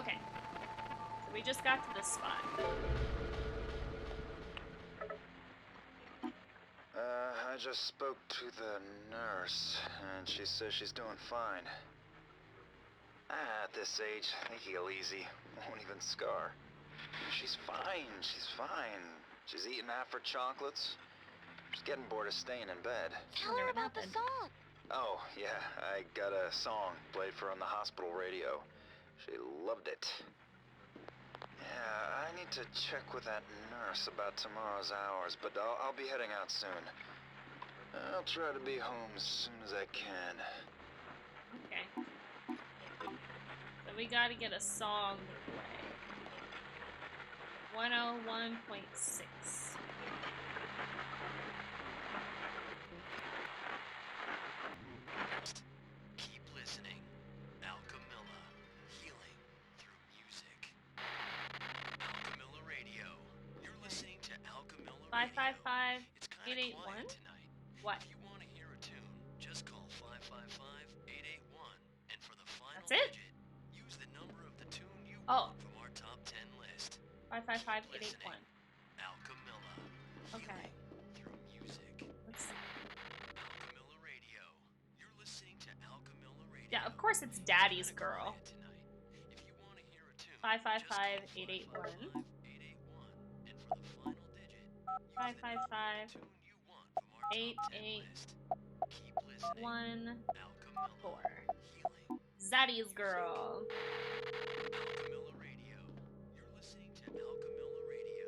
Okay. So we just got to this spot. I just spoke to the nurse, and she says she's doing fine. At this age, they heal easy. Won't even scar. She's fine, she's fine. She's eating half her chocolates. She's getting bored of staying in bed. Tell her about the song. Oh, yeah, I got a song played for her on the hospital radio. She loved it. Yeah, I need to check with that nurse about tomorrow's hours, but I'll be heading out soon. I'll try to be home as soon as I can. Okay. So we gotta get a song to play. 101.6. Keep listening. Alchemilla, healing through music. Alchemilla Radio. You're listening to Alchemilla Radio. 555 It's kind of 881. quiet tonight. What? If you want to hear a tune, just call 555-881, and for the final That's it? digit, use the number of the tune you Oh. want from our top 10 list. 555-881. Alchemilla. Okay. Healing through music. Let's see. Alchemilla Radio. You're listening to Alchemilla Radio. Yeah, of course it's Daddy's Girl. 555-881. 555 881 4. Zaddy's Girl. Alchemilla Radio. You're listening to Alchemilla Radio.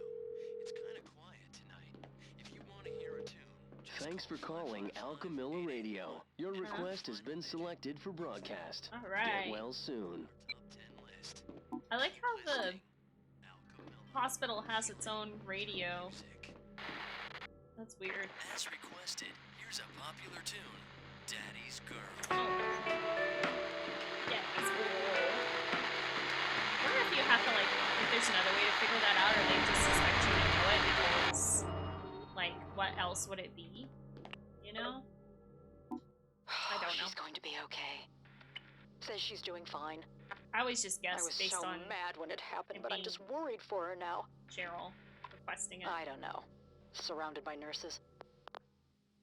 It's kind of quiet tonight. If you want to hear a tune, just Thanks for call calling 555-881. Alchemilla Radio. Your request has been selected for broadcast. All right. Get well soon. Top 10 list. I like how the Listening. Alchemilla hospital has its own radio. music. That's weird. As requested, here's a popular tune, Daddy's Girl. Oh. Yeah, it's cool. I wonder if you have to, like, if there's another way to figure that out, or they just expect you to know it because, like, what else would it be? You know? I don't know. She's going to be okay. Says she's doing fine. I always just guess I was based so on mad when it happened, it but I'm being- just worried for her now. Cheryl requesting it. I don't know. Surrounded by nurses.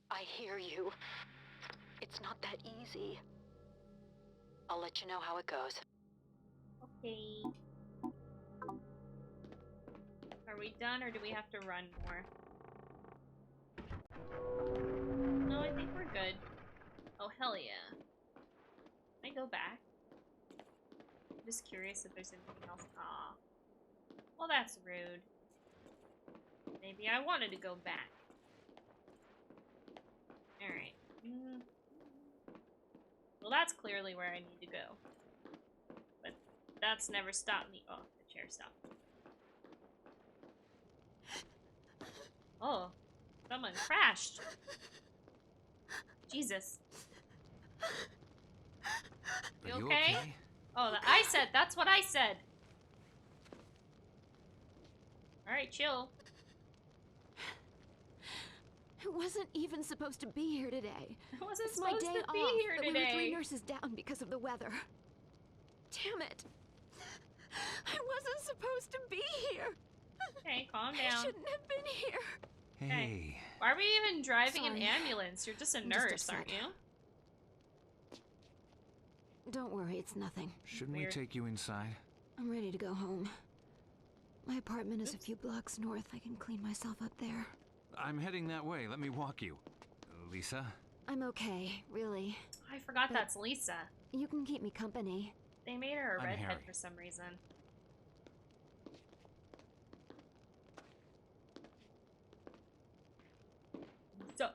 I hear you. It's not that easy. I'll let you know how it goes. Okay. Are we done, or do we have to run more? No, I think we're good. Oh, hell yeah. Can I go back? I'm just curious if there's anything else. Aw. Well, that's rude. Maybe I wanted to go back. Alright. Well, that's clearly where I need to go. But that's never stopped me. Oh, the chair stopped. Oh, someone crashed. Jesus. You Are you okay? Oh, I said, that's what I said. Alright, chill. I wasn't even supposed to be here today. I wasn't It's my supposed day to be off, here but we were 3 today. nurses down because of the weather. Damn it. I wasn't supposed to be here. Okay, calm I down. shouldn't have been here. Hey. Why are we even driving an Sorry. ambulance? You're just a I'm just nurse, aren't upset. you? Don't worry, it's nothing. Shouldn't Weird. we take you inside? I'm ready to go home. My apartment is a few blocks north. I can clean myself up there. I'm heading that way. Let me walk you. Lisa? I'm okay, really. I forgot But- that's Lisa. You can keep me company. They made her a I'm redhead Harry. for some reason. So,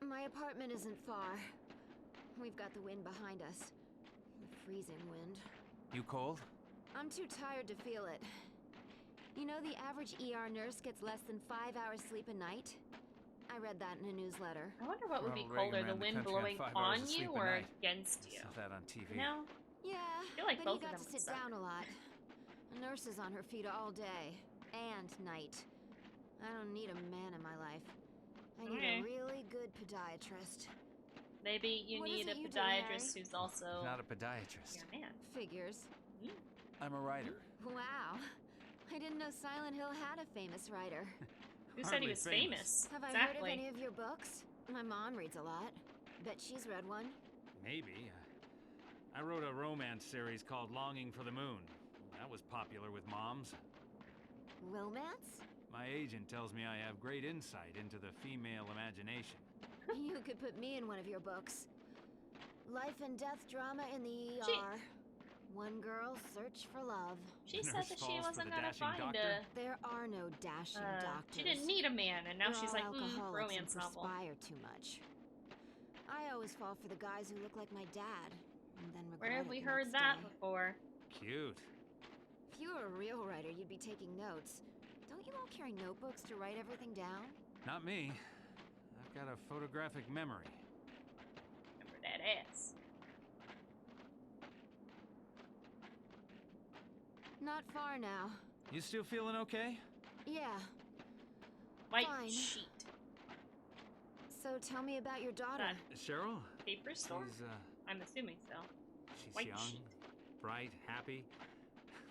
My apartment isn't far. We've got the wind behind us. The freezing wind. You cold? I'm too tired to feel it. You know the average ER nurse gets less than 5 hours sleep a night? I read that in a newsletter. I wonder what would be Ronald Reagan colder, the ran the wind country on blowing 5 hours on of you sleep a or night. against you? Saw that on TV. You know? Yeah, feel like but both he of got them to would sit suck. down a lot. A nurse is on her feet all day and night. I don't need a man in my life. I need Okay. a really good podiatrist. Maybe you What is need a it you do, podiatrist Harry? who's also Not a podiatrist. your man. Figures. I'm a writer. Wow. I didn't know Silent Hill had a famous writer. Who said he Hardly was famous? Have I heard of any of your books? My mom reads a lot. Bet she's read one. Maybe. I wrote a romance series called Longing for the Moon. That was popular with moms. Romance? My agent tells me I have great insight into the female imagination. You could put me in one of your books. Life and death drama in the ER. One girl's search for love. She The said nurse that she falls for wasn't the gonna dashing find doctor? There are no dashing doctors. She didn't need a man, and now They're she's all like, alcoholics romance and novel. perspire too much. I always fall for the guys who look like my dad, and then regret Where have it we the heard next that day. before? Cute. If you were a real writer, you'd be taking notes. Don't you all carry notebooks to write everything down? Not me. I've got a photographic memory. Remember that ass. Not far now. You still feeling okay? Yeah. White Fine. sheet. So tell me about your daughter. That Cheryl? paper store? I'm assuming so. She's White young, sheet. bright, happy.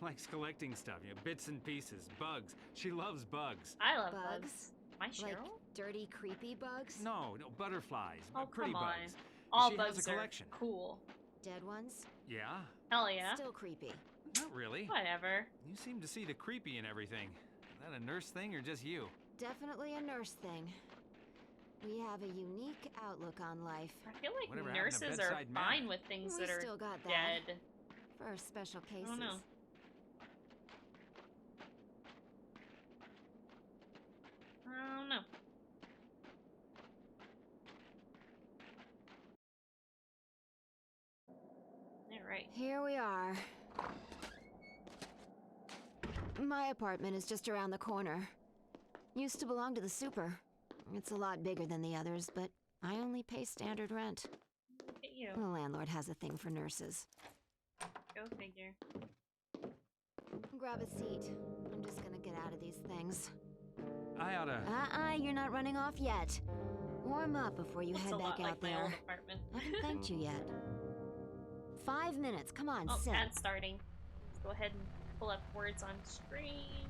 Likes collecting stuff, bits and pieces, bugs. She loves bugs. I love Bugs? bugs. My Cheryl? Like dirty, creepy bugs? No, butterflies. Oh, pretty come on. bugs. All She bugs has a are collection. cool. Dead ones? Yeah? Hell yeah. Still creepy. Not really. Whatever. You seem to see the creepy in everything. Is that a nurse thing or just you? Definitely a nurse thing. We have a unique outlook on life. I feel like Whatever happened to nurses are bedside fine manner? with things We that are still got that. dead. For special I cases. don't know. I don't know. Alright. Here we are. My apartment is just around the corner. Used to belong to the super. It's a lot bigger than the others, but I only pay standard rent. Look at you. The landlord has a thing for nurses. Go figure. Grab a seat. I'm just gonna get out of these things. I oughta... You're not running off yet. Warm up before you Looks head a lot back like out my there. old apartment. I haven't thanked you yet. 5 minutes, come on, Oh, sit. ad's starting. Let's go ahead and pull up words on screen.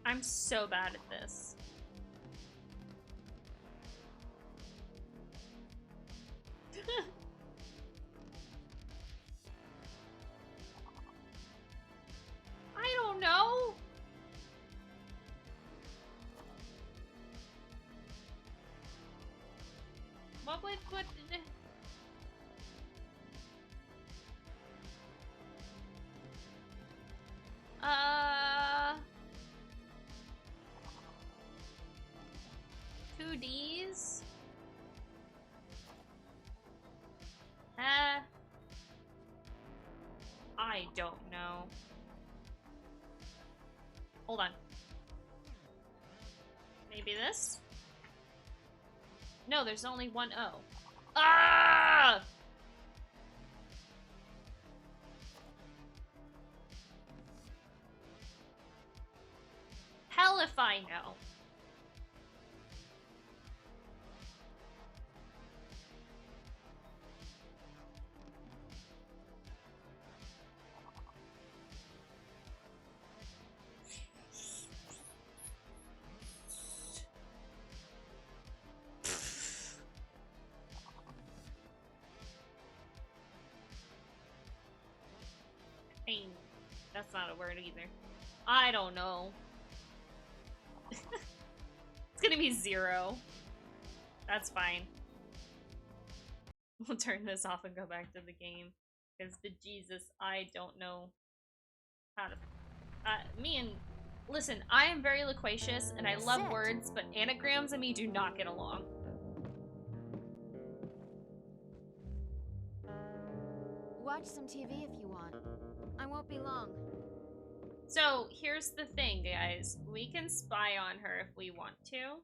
I'm so bad at this. I don't know. What would two D's? I don't know. Hold on. Maybe this? No, there's only one O. Ah! Hell if I know. Pain. That's not a word either. I don't know. It's gonna be 0. That's fine. We'll turn this off and go back to the game. Because the Jesus, I don't know how to... Listen, I am very loquacious and I love Sit. words, but anagrams and me do not get along. Watch some TV if you want. I won't be long. So, here's the thing, guys. We can spy on her if we want to.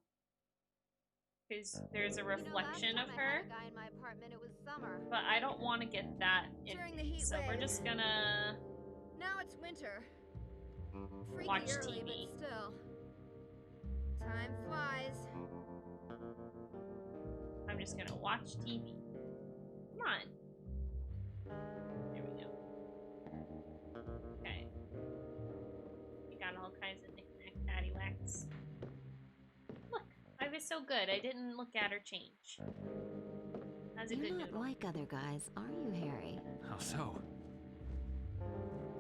Because there's a You know, last reflection time of I her. had a guy in my apartment, it was summer. But I don't want to get that in During the me, heat so we're wave. just gonna Now it's winter. Freaky watch early, TV. but still. Time flies. I'm just gonna watch TV. Come on. There we go. Okay. We got all kinds of knick-knack paddywhacks. Look, I was so good. I didn't look at her change. That's a You're good not noodle. like other guys, are you, Harry? How so?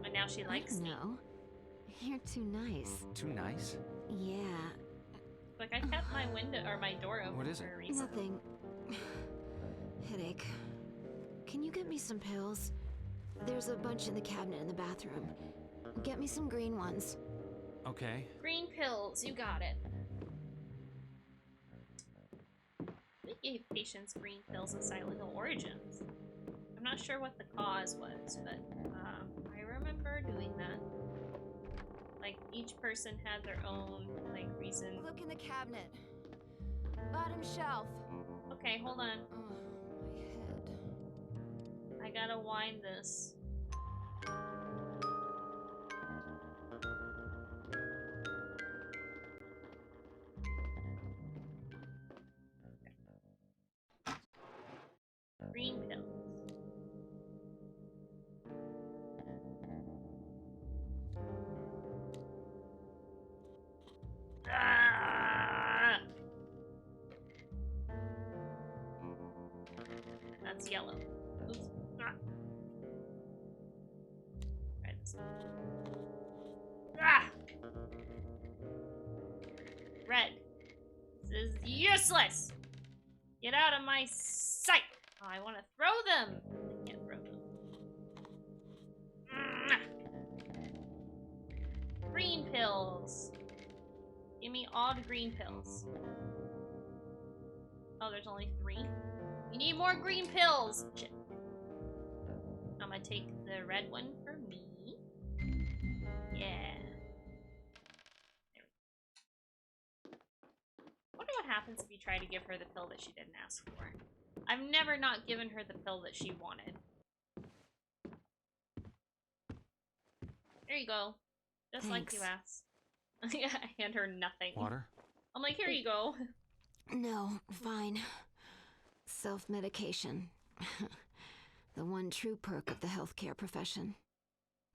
But now she likes me. No. You're too nice. Too nice? Yeah. Like, I kept my window or my door open What is for it? a reason. Nothing. Headache. Can you get me some pills? There's a bunch in the cabinet in the bathroom. Get me some green ones. Okay. Green pills, you got it. We gave patients green pills in Silent Hill Origins. I'm not sure what the cause was, but I remember doing that. Like, each person had their own, like, reason. Look in the cabinet. Bottom shelf. Okay, hold on. Oh, my head. I gotta wind this. Green pills. Ah! That's yellow. Oops. Ah. Try this. Ah! Red. This is useless! Get out of my sight! Oh, I want to throw them! I can't throw them. Green pills. Give me all the green pills. Oh, there's only 3. You need more green pills! Shit. I'm gonna take the red one for me. Yeah. There we go. Wonder what happens if you try to give her the pill that she didn't ask for. I've never not given her the pill that she wanted. There you go. Just like you asked. I hand her nothing. Water? I'm like, here you go. No, fine. Self-medication. The one true perk of the healthcare profession.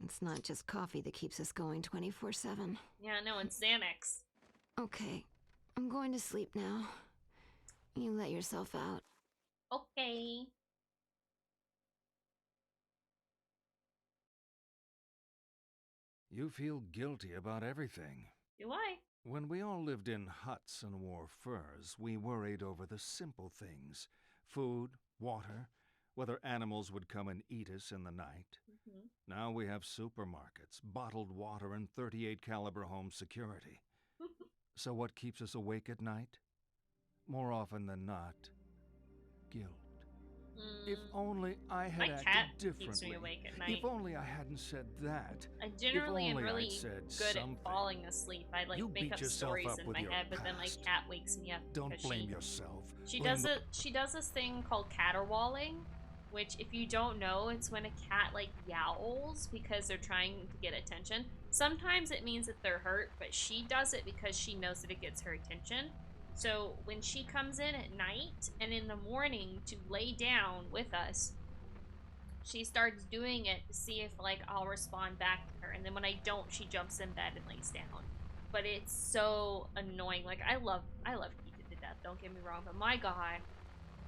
It's not just coffee that keeps us going 24/7. Yeah, no, it's Xanax. Okay, I'm going to sleep now. You let yourself out. Okay. You feel guilty about everything. Do I? When we all lived in huts and wore furs, we worried over the simple things. Food, water, whether animals would come and eat us in the night. Mm-hmm. Now we have supermarkets, bottled water, and 38 caliber home security. So what keeps us awake at night? More often than not, guilt. If only I had My acted cat differently. keeps me awake at night. If only I hadn't said that. I generally am only I'd really said good something. at falling asleep. I like You make beat up yourself stories up in with my your head, but then my past. cat wakes me up. Don't because blame yourself. She Blame does the- it. She does this thing called caterwauling, which, if you don't know, it's when a cat like yowls because they're trying to get attention. Sometimes it means that they're hurt, but she does it because she knows that it gets her attention. So when she comes in at night and in the morning to lay down with us, she starts doing it to see if like I'll respond back to her, and then when I don't, she jumps in bed and lays down. But it's so annoying. Like I love Kika to death, don't get me wrong, but my god,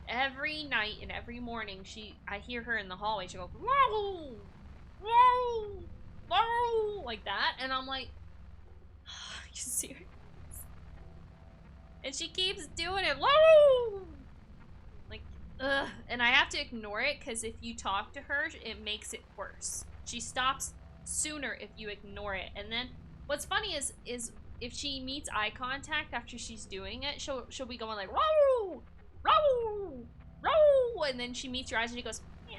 every night and every morning I hear her in the hallway, she goes whoa, whoa, whoa, like that, and I'm like, are you serious? And she keeps doing it, whoa, like, ugh. And I have to ignore it because if you talk to her, it makes it worse. She stops sooner if you ignore it. And then what's funny is if she meets eye contact after she's doing it, she'll be going like whoa, whoa, whoa, and then she meets your eyes and she goes meow,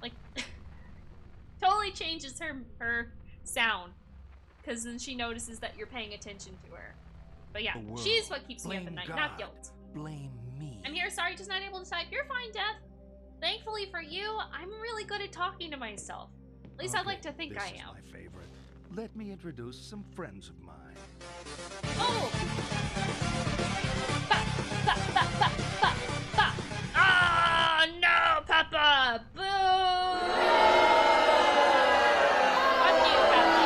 like totally changes her sound because then she notices that you're paying attention to her. But yeah, she's what keeps me up at night, not guilt. blame me. I'm here, sorry, just not able to type. You're fine, Death. Thankfully for you, I'm really good at talking to myself. At least I'd like to think I This is am. my favorite. Let me introduce some friends of mine. Oh! Ba, ba, ba, ba, ba, ba. Ah, no, Papa! Boo! Fuck you, Papa.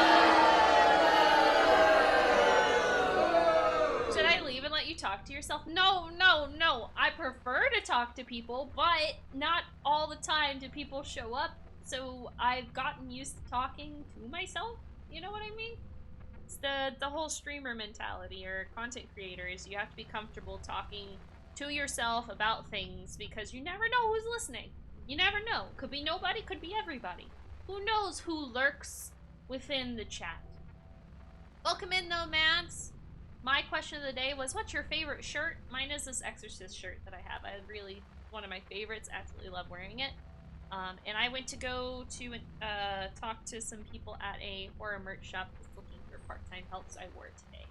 Should I leave and let you talk to yourself? No, no, no. I prefer to talk to people, but not all the time do people show up. So I've gotten used to talking to myself. You know what I mean? It's the whole streamer mentality or content creator is you have to be comfortable talking to yourself about things because you never know who's listening. You never know. Could be nobody, could be everybody. Who knows who lurks within the chat? Welcome in though, Mads. My question of the day was, what's your favorite shirt? Mine is this Exorcist shirt that I have. I really, one of my favorites. Absolutely love wearing it. And I went to go to talk to some people at a horror merch shop that's looking for part-time help, so I wore it today.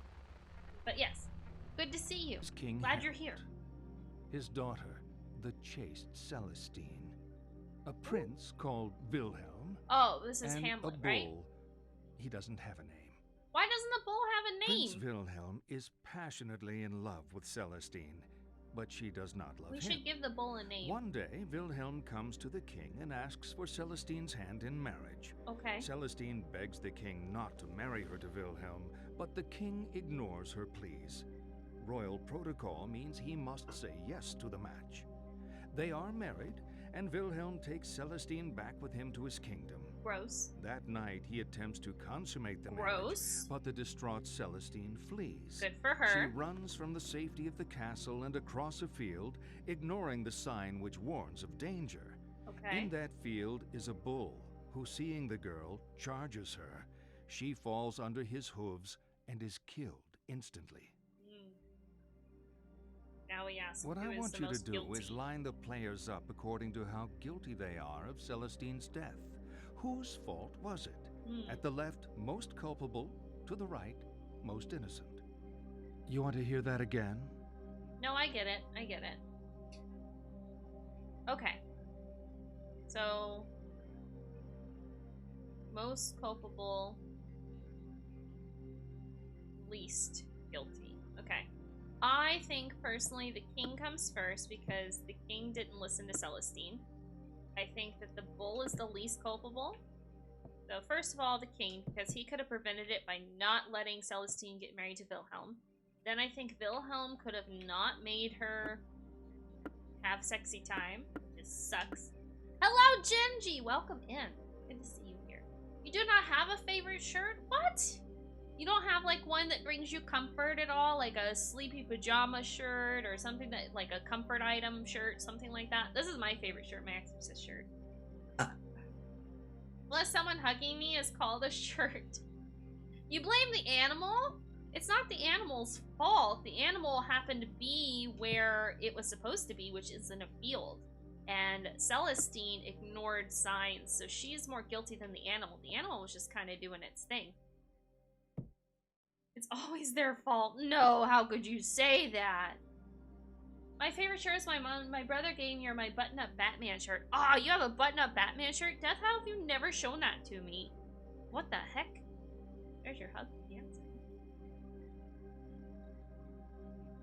But yes, good to see you. King Glad you're here. Hamlet, his daughter, the chaste Celestine, a prince called Wilhelm, Oh, this is and Hamlet, a bull. right? He doesn't have a name. Why doesn't the bull have a name? Prince Wilhelm is passionately in love with Celestine, but she does not love We him. should give the bull a name. One day, Wilhelm comes to the king and asks for Celestine's hand in marriage. Okay. Celestine begs the king not to marry her to Wilhelm, but the king ignores her pleas. Royal protocol means he must say yes to the match. They are married, and Wilhelm takes Celestine back with him to his kingdom. Gross. That night, he attempts to consummate the Gross. marriage, but the distraught Celestine flees. Good for her. She runs from the safety of the castle and across a field, ignoring the sign which warns of danger. Okay. In that field is a bull, who, seeing the girl, charges her. She falls under his hooves and is killed instantly. Now we ask What who I is want the you to most do guilty. is line the players up according to how guilty they are of Celestine's death. Whose fault was it? At the left, most culpable. To the right, most innocent. You want to hear that again? No, I get it. I get it. Okay. So, most culpable, least guilty. Okay. I think, personally, the king comes first because the king didn't listen to Celestine. I think that the bull is the least culpable. So, first of all, the king, because he could have prevented it by not letting Celestine get married to Wilhelm. Then I think Wilhelm could have not made her have sexy time. This sucks. Hello, Genji! Welcome in. Good to see you here. You do not have a favorite shirt? What? You don't have, like, one that brings you comfort at all? Like a sleepy pajama shirt or something that, like a comfort item shirt, something like that? This is my favorite shirt, my Exorcist shirt. Unless someone hugging me is called a shirt. You blame the animal? It's not the animal's fault. The animal happened to be where it was supposed to be, which is in a field. And Celestine ignored signs, so she's more guilty than the animal. The animal was just kind of doing its thing. It's always their fault. No, how could you say that? My favorite shirt is my brother gave me my button-up Batman shirt. Ah, you have a button-up Batman shirt? Death, how have you never shown that to me? What the heck? There's your hug. Yeah.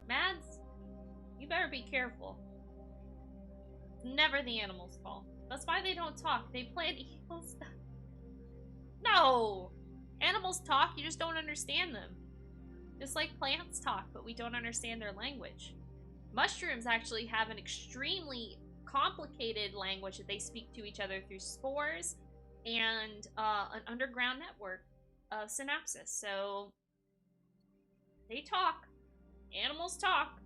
Mads, you better be careful. It's never the animal's fault. That's why they don't talk. They plan evil stuff. No! Animals talk, you just don't understand them. Just like plants talk, but we don't understand their language. Mushrooms actually have an extremely complicated language that they speak to each other through spores and an underground network of synapses. So they talk. Animals talk.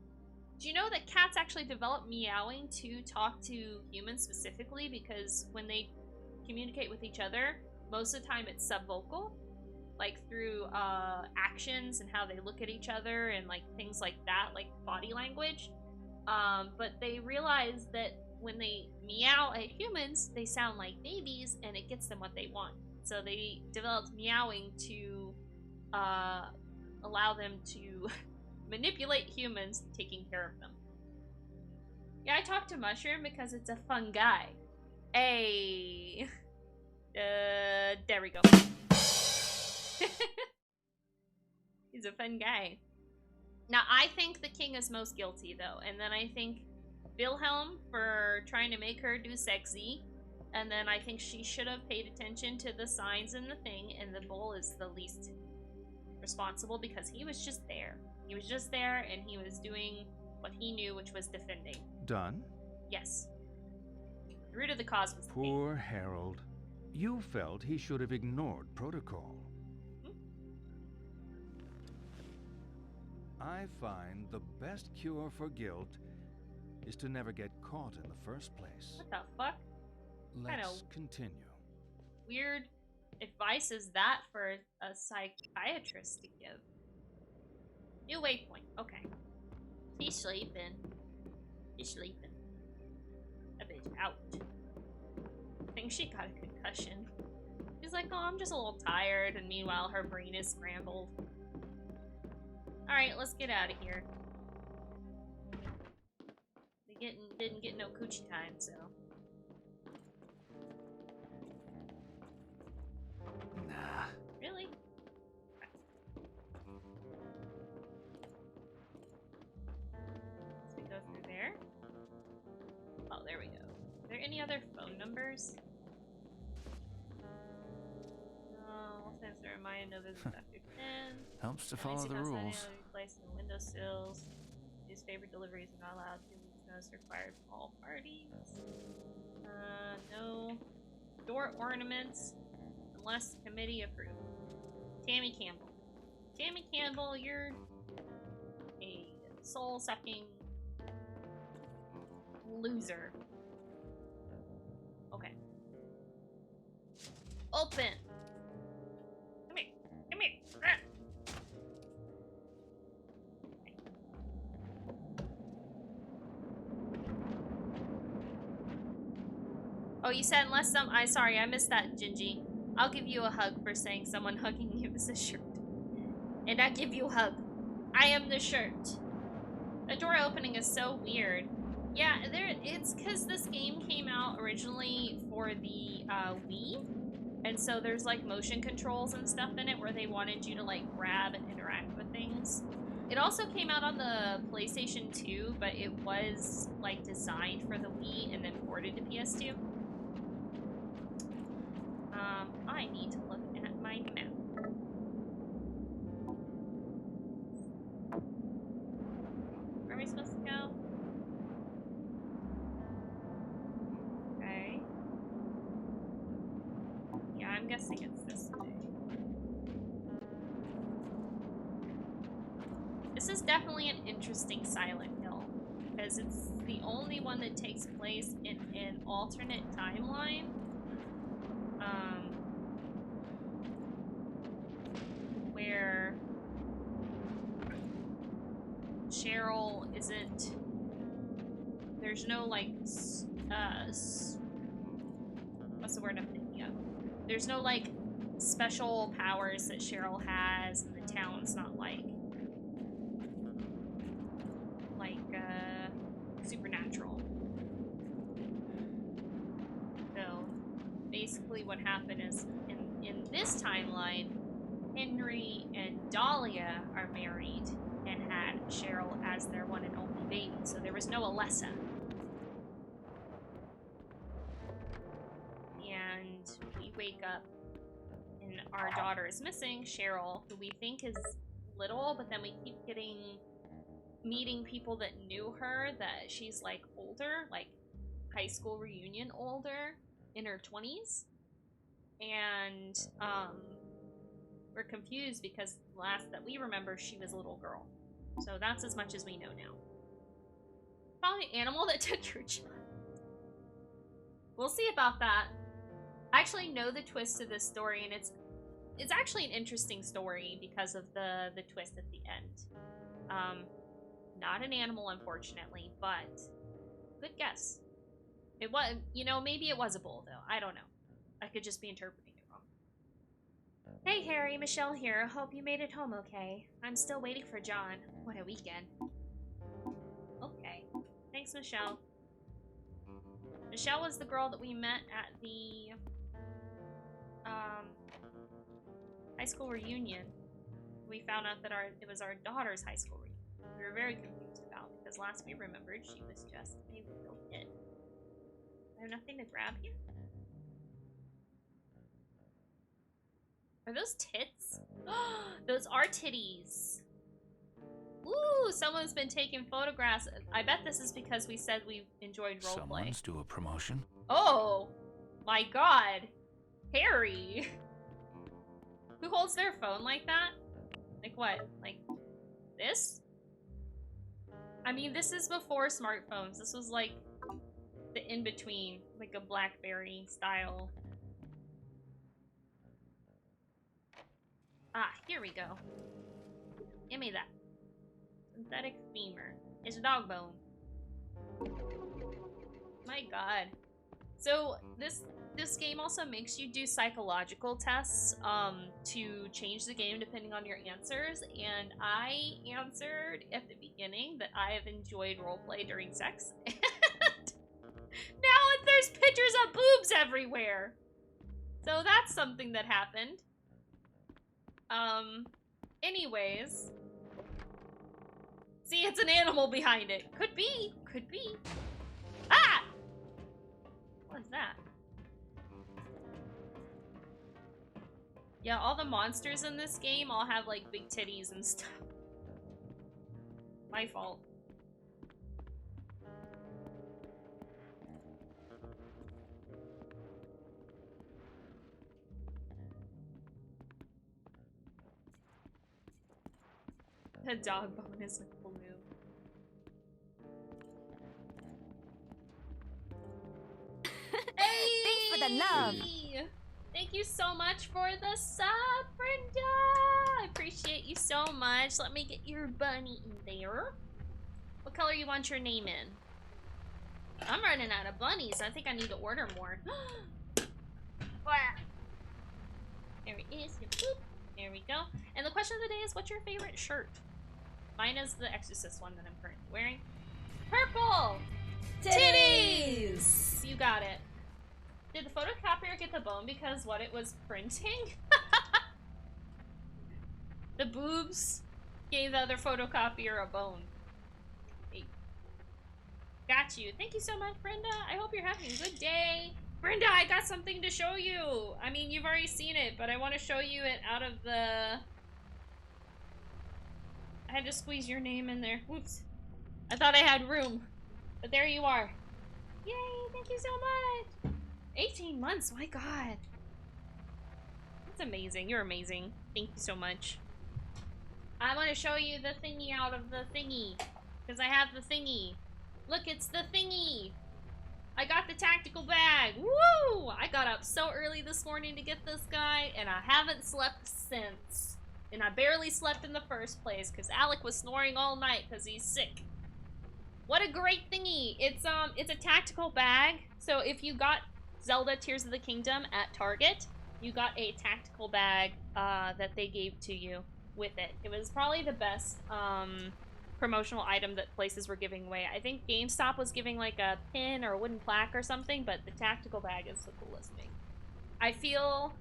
Do you know that cats actually develop meowing to talk to humans specifically? Because when they communicate with each other, most of the time it's subvocal, like through actions and how they look at each other and like things like that, like body language. But they realize that when they meow at humans, they sound like babies and it gets them what they want. So they developed meowing to allow them to manipulate humans taking care of them. Yeah, I talked to Mushroom because it's a fun guy. Hey. There we go. He's a fun guy. Now, I think the king is most guilty, though. And then I think Wilhelm for trying to make her do sexy. And then I think she should have paid attention to the signs and the thing. And the bull is the least responsible because he was just there. He was just there and he was doing what he knew, which was defending. Done? Yes. The root of the cause was the king. Poor Harold. You felt he should have ignored protocol. I find the best cure for guilt is to never get caught in the first place. What the fuck? Let's continue. Weird advice is that for a psychiatrist to give? New waypoint. Okay. He's sleeping. He's sleeping. A bitch out. I think she got a concussion. She's like, oh, I'm just a little tired, and meanwhile her brain is scrambled. Alright, let's get out of here. They didn't get no coochie time, so. Nah. Really? So we go through there. Oh, there we go. Are there any other phone numbers? No, since they're reminded of this after 10. Helps to follow the rules. Placed in the windowsills. Newspaper deliveries are not allowed. 2 weeks notice required from all parties. No. Door ornaments, unless committee approved. Tammy Campbell. Tammy Campbell, you're a soul-sucking loser. Okay. Open! Come here. Come here. Ah. Oh, you said unless sorry, I missed that, Gingy. I'll give you a hug for saying someone hugging you is a shirt. And I give you a hug. I am the shirt. The door opening is so weird. Yeah, it's because this game came out originally for the Wii. And so there's like motion controls and stuff in it where they wanted you to like grab and interact with things. It also came out on the PlayStation 2, but it was like designed for the Wii and then ported to PS2. I need to look at my map. Where are we supposed to go? Okay. Yeah, I'm guessing it's this way. This is definitely an interesting Silent Hill, because it's the only one that takes place in an alternate timeline. Where Cheryl isn't. There's no like, what's the word I'm thinking of? There's no like special powers that Cheryl has, and the town's not like supernatural. So basically what happened is in this timeline, Henry and Dahlia are married and had Cheryl as their one and only baby, so there was no Alessa. And we wake up and our daughter is missing, Cheryl, who we think is little, but then we keep meeting people that knew her, that she's like older, like high school reunion older, in her 20s. And we're confused because last that we remember she was a little girl. So that's as much as we know now. Probably an animal that took your child. We'll see about that. I actually know the twist to this story, and it's actually an interesting story because of the twist at the end. Not an animal, unfortunately, but good guess. It was, maybe it was a bull, though. I don't know. I could just be interpreting it wrong. Hey, Harry, Michelle here. Hope you made it home okay. I'm still waiting for John. What a weekend. Okay. Thanks, Michelle. Michelle was the girl that we met at the high school reunion. We found out that it was our daughter's high school reunion. We were very confused about because last we remembered she was just a little kid. I have nothing to grab here. Are those tits? Those are titties. Ooh, someone's been taking photographs. I bet this is because we said we enjoyed roleplay. Someone's due a promotion. Oh, my God. Harry. Who holds their phone like that? Like what? Like this? I mean, this is before smartphones. This was like the in-between, like a BlackBerry style. Ah, here we go. Give me that. Synthetic femur. It's a dog bone. My God. So this game also makes you do psychological tests to change the game depending on your answers, and I answered at the beginning that I have enjoyed roleplay during sex. And now there's pictures of boobs everywhere. So that's something that happened. Anyways. See, it's an animal behind it. Could be. Could be. Ah! What is that? Yeah, all the monsters in this game all have, like, big titties and stuff. My fault. The dog bone is blue. Hey! Thanks for the love. Thank you so much for the sub, Brenda! I appreciate you so much. Let me get your bunny in there. What color you want your name in? I'm running out of bunnies. I think I need to order more. There it is. There we go. And the question of the day is, what's your favorite shirt? Mine is the Exorcist one that I'm currently wearing. Purple! Titties! You got it. Did the photocopier get the bone because what it was printing? The boobs gave the other photocopier a bone. Hey. Got you. Thank you so much, Brenda. I hope you're having a good day. Brenda, I got something to show you. I mean, you've already seen it, but I want to show you it out of the... I had to squeeze your name in there. Whoops. I thought I had room. But there you are. Yay, thank you so much. 18 months, my God. That's amazing. You're amazing. Thank you so much. I want to show you the thingy out of the thingy. Because I have the thingy. Look, it's the thingy. I got the tactical bag. Woo! I got up so early this morning to get this guy, and I haven't slept since. And I barely slept in the first place because Alec was snoring all night because he's sick. What a great thingy. It's a tactical bag. So if you got Zelda Tears of the Kingdom at Target, you got a tactical bag that they gave to you with it. It was probably the best promotional item that places were giving away. I think GameStop was giving like a pin or a wooden plaque or something, but the tactical bag is the coolest thing. I feel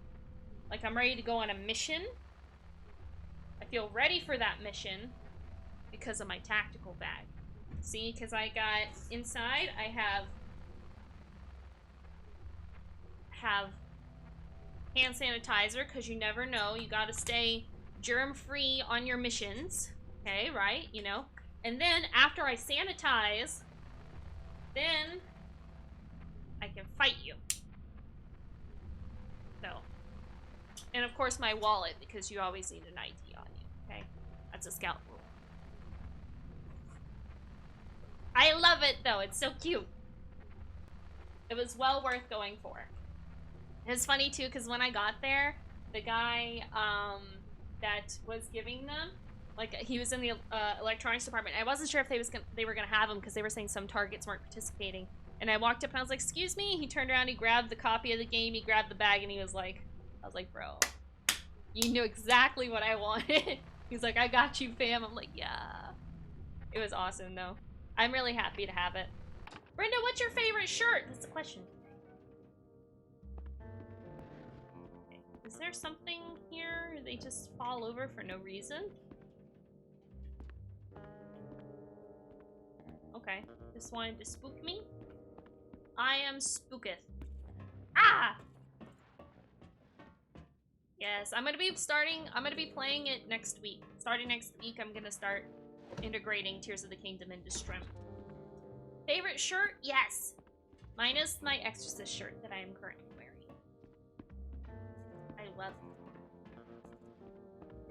like I'm ready to go on a mission. I feel ready for that mission because of my tactical bag. See, because I got inside, I have hand sanitizer, because you never know. You gotta stay germ-free on your missions. Okay, right? You know? And then, after I sanitize, then I can fight you. So. And of course my wallet, because you always need an ID on you. Okay? That's a scout rule. I love it, though. It's so cute. It was well worth going for. It was funny, too, because when I got there, the guy that was giving them, like, he was in the electronics department. I wasn't sure if they were going to have him because they were saying some targets weren't participating. And I walked up and I was like, excuse me? He turned around, he grabbed the copy of the game, he grabbed the bag, and he was like, I was like, bro, you knew exactly what I wanted. He's like, I got you, fam. I'm like, yeah. It was awesome, though. I'm really happy to have it. Brenda, what's your favorite shirt? That's the question. Okay. Is there something here? They just fall over for no reason? Okay. Just wanted to spook me? I am spooketh. Ah! Yes, I'm gonna be playing it next week. Starting next week, I'm gonna start integrating Tears of the Kingdom into Shrimp. Favorite shirt? Yes! Minus my Exorcist shirt that I am currently wearing. I love it.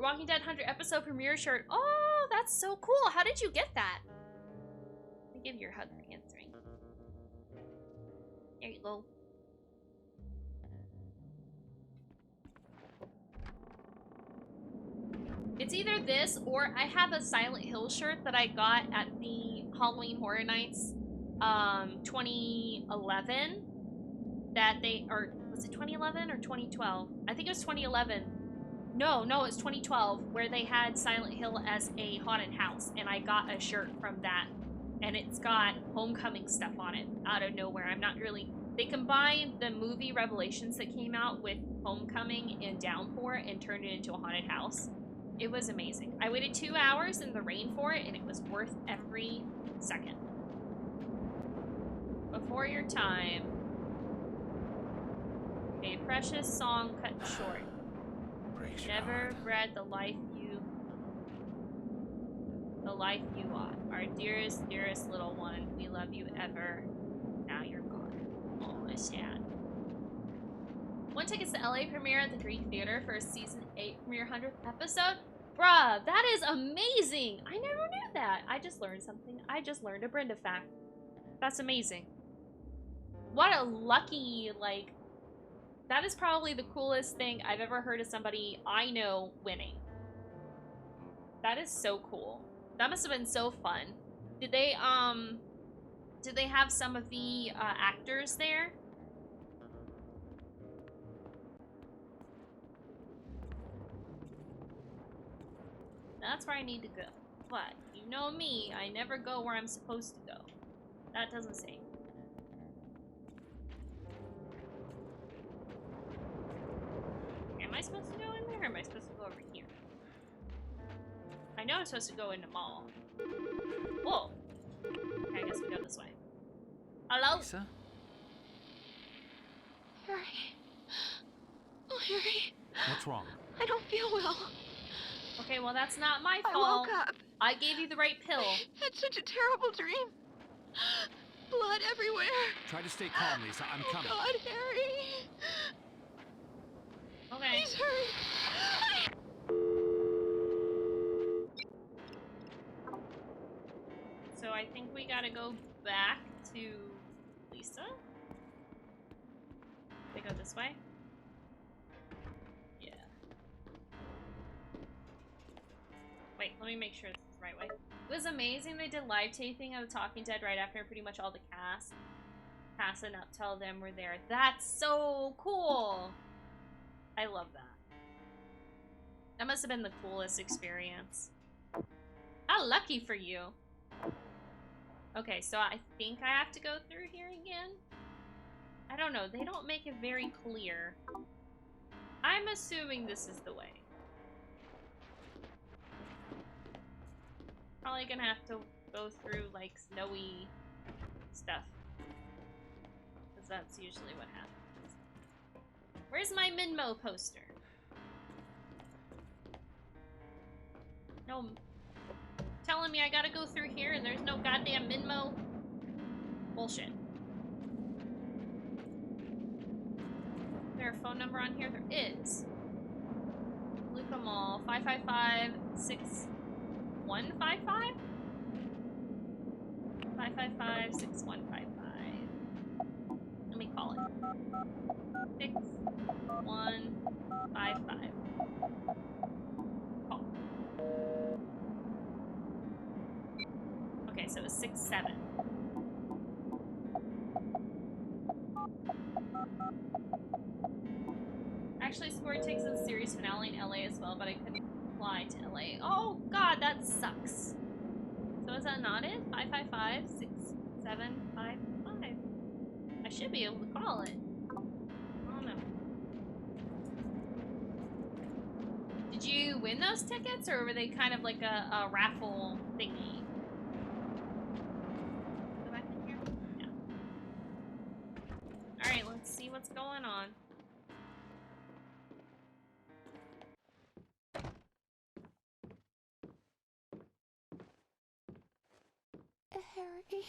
Walking Dead 100 episode premiere shirt. Oh, that's so cool. How did you get that? Let me give you your hug for answering. There you go. It's either this or I have a Silent Hill shirt that I got at the Halloween Horror Nights 2011 that they, or was it 2011 or 2012? I think it was 2011. No, it's 2012 where they had Silent Hill as a haunted house and I got a shirt from that and it's got Homecoming stuff on it out of nowhere. I'm not really, they combined the movie Revelations that came out with Homecoming and Downpour and turned it into a haunted house. It was amazing. I waited 2 hours in the rain for it, and it was worth every second. Before your time. A precious song cut short. Never bred the life you ought. Our dearest, dearest little one. We love you ever. Now you're gone. Oh, it's sad. 1 tickets to LA premiere at the Greek Theater for season 8 premiere 100th episode. Bruh, that is amazing! I never knew that. I just learned something. I just learned a Brenda fact. That's amazing. What a lucky, like, that is probably the coolest thing I've ever heard of somebody I know winning. That is so cool. That must have been so fun. Did they have some of the actors there? That's where I need to go. But, you know me, I never go where I'm supposed to go. That doesn't say. Am I supposed to go in there, or am I supposed to go over here? I know I'm supposed to go in the mall. Whoa! Okay, I guess we go this way. Hello? Lisa? Harry. Oh, Harry. What's wrong? I don't feel well. Okay, well that's not my I fault. woke up. I gave you the right pill. Had such a terrible dream. Blood everywhere. Try to stay calm, Lisa. I'm coming. God, Harry. Okay. Please hurry. So I think we gotta go back to Lisa. They go this way? Yeah. Wait, let me make sure this is the right way. It was amazing they did live taping of The Talking Dead right after pretty much all the cast and up till them were there. That's so cool! I love that. That must have been the coolest experience. How lucky for you! Okay, so I think I have to go through here again? I don't know, they don't make it very clear. I'm assuming this is the way. Probably gonna have to go through, like, snowy stuff. Because that's usually what happens. Where's my Minmo poster? No. Telling me I gotta go through here and there's no goddamn Minmo? Bullshit. Is there a phone number on here? There is. Luca Mall, 555-6155? 555-6155. Let me call it. 6155. Call. Okay, so it's 67. Actually, Scored takes the series finale in LA as well, but I couldn't fly to LA. Oh god, that sucks. So is that not it? 555-6755? I should be able to call it. I don't know. Did you win those tickets, or were they kind of like a raffle thingy? Go back in here? Yeah. Alright, let's see what's going on. Harry.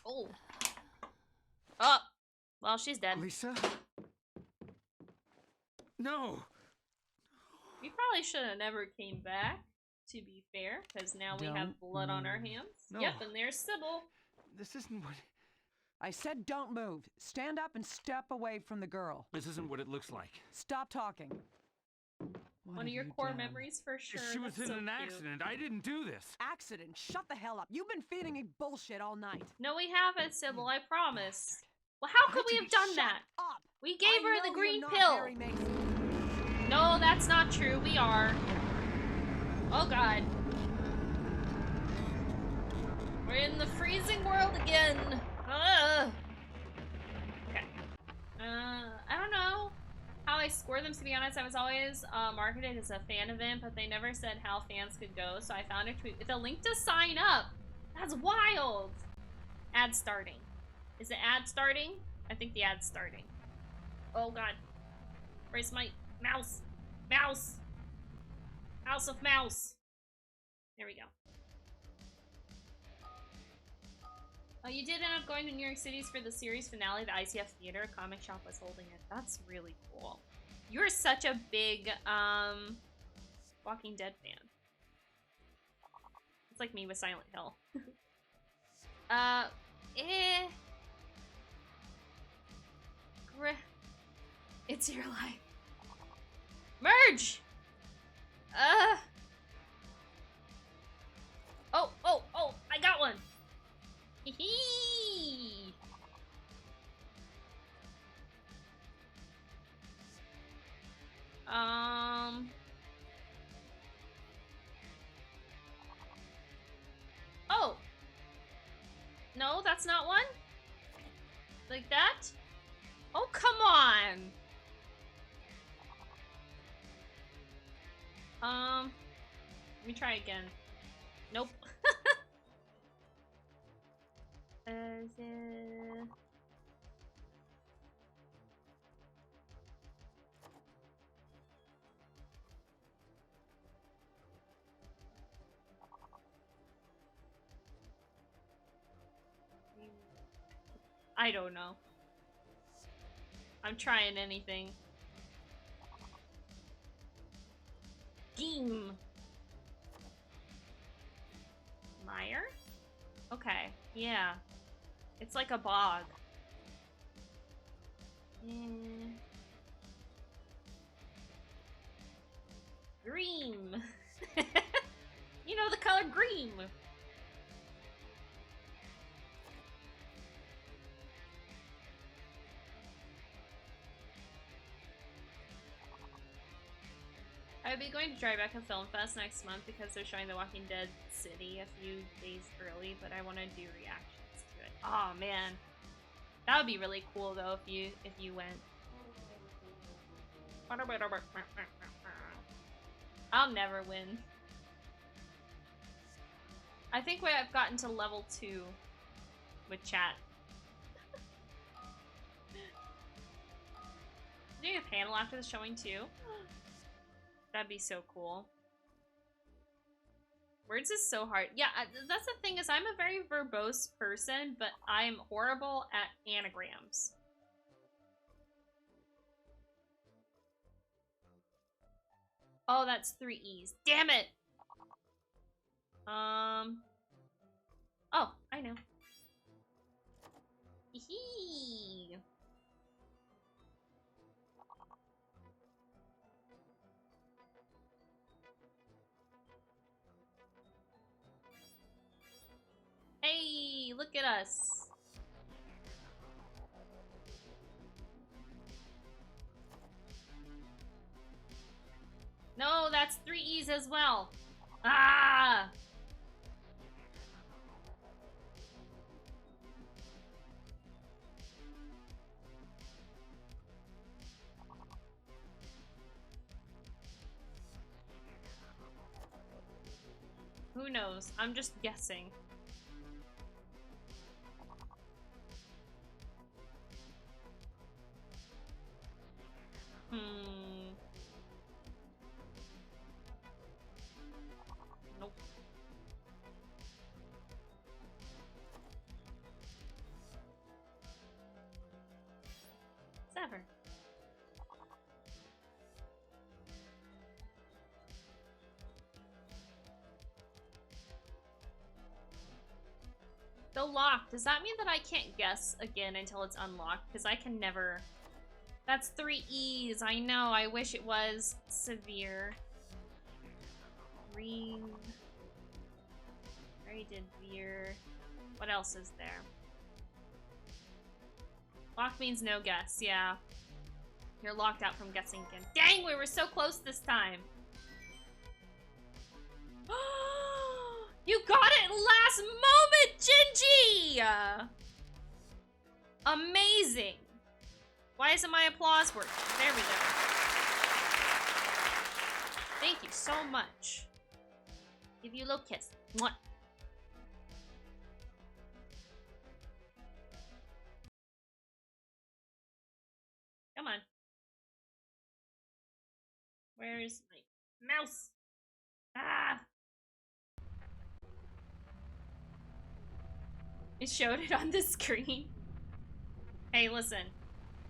Oh. Oh! Well, she's dead. Lisa? No! We probably should have never came back, to be fair, because now we have blood on our hands. No. Yep, and there's Sybil. This isn't what... I said don't move. Stand up and step away from the girl. This isn't what it looks like. Stop talking. What One of have your you core done? memories for sure. She was That's in so an cute. accident. I didn't do this. Accident. Shut the hell up. You've been feeding me bullshit all night. No, we haven't, Sybil, I promise. Well, how could we have done that? Up. We gave her the green you're pill. Not Harry Mason. No, that's not true. We are. Oh god. We're in the freezing world again. Ugh. Okay. I don't know how I score them, to be honest. I was always marketed as a fan event, but they never said how fans could go, so I found a tweet with a link to sign up. That's wild. Ad starting. Is the ad starting? I think the ad's starting. Oh god. Where's my mouse? Mouse! House of Mouse! There we go. Oh, you did end up going to New York City's for the series finale. The ICF Theater comic shop was holding it. That's really cool. You're such a big, Walking Dead fan. It's like me with Silent Hill. It's your life. Merge! Oh, I got one! Hee. Oh! No, that's not one? Like that? Oh, come on! Let me try again. Nope. I don't know. I'm trying anything. Game. Mire? Okay, yeah. It's like a bog. Green. You know the color green. I'll be going to Tribeca Film Fest next month because they're showing The Walking Dead City a few days early, but I want to do reactions to it. Oh man, that would be really cool though if you went. I'll never win. I think I've gotten to level 2 with chat. Doing a panel after the showing too. That'd be so cool. Words is so hard. Yeah, that's the thing is I'm a very verbose person, but I'm horrible at anagrams. Oh, that's 3 E's. Damn it! Oh, I know. Hee. Hey, look at us. No, that's 3 E's as well. Ah! knows? I'm just guessing. Nope. Sever. Still locked. Does that mean that I can't guess again until it's unlocked? Because I can never... That's 3 E's. I know. I wish it was severe. Green. Already did veer. What else is there? Lock means no guess. Yeah. You're locked out from guessing again. Dang, we were so close this time. You got it last moment, Gingy! Amazing. Why isn't my applause working? There we go. Thank you so much. Give you a little kiss. Mwah. Come on. Where's my mouse? Ah! It showed it on the screen. Hey, listen.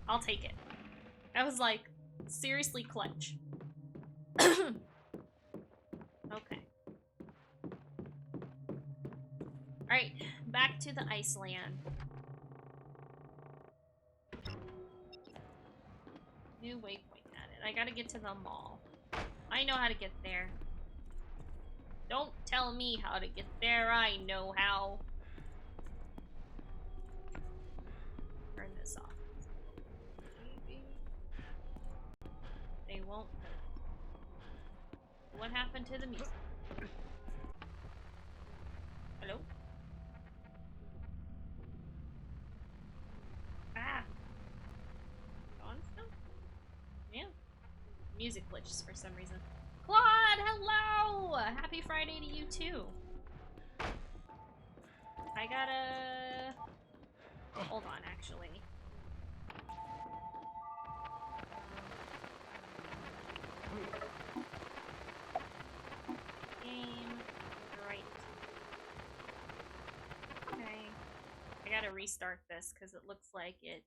I'll take it. That was like seriously clutch. Okay. Alright, back to the Iceland. New waypoint added. I gotta get to the mall. I know how to get there. Don't tell me how to get there. I know how. Turn this off. Maybe. They won't know. What happened to the music? Hello? Ah! On still? Yeah. Music glitches for some reason. Claude, hello! Happy Friday to you too. I gotta... Hold on, actually. Game. Right. Okay. I gotta restart this because it looks like it,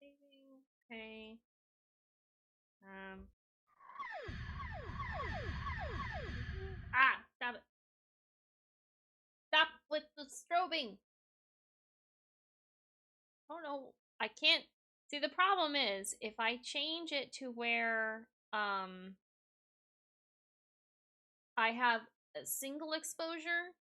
saving. Okay. Ah! Stop it. Stop with the strobing! Oh no, I can't. See, the problem is, if I change it to where, I have a single exposure,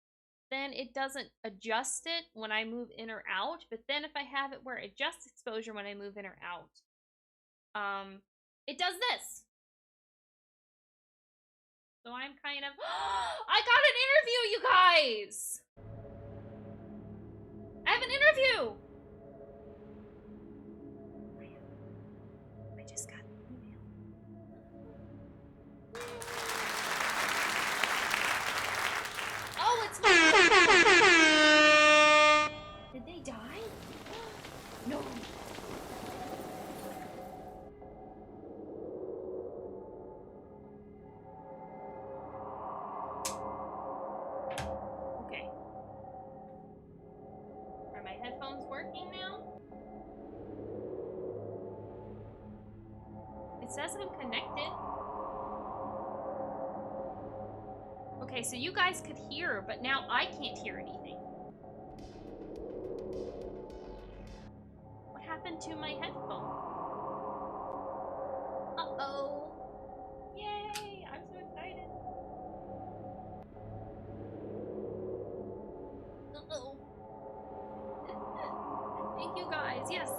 then it doesn't adjust it when I move in or out. But then if I have it where it adjusts exposure when I move in or out, it does this. So I'm kind of... I got an interview, you guys! I have an interview! I just got an email. Oh, it's my... Did they die? No. Okay. Are my headphones working now? It says I'm connected. Okay, so you guys could hear, but now I can't hear anything. What happened to my headphone? Uh-oh. Yay! I'm so excited. Uh-oh. Thank you guys. Yes.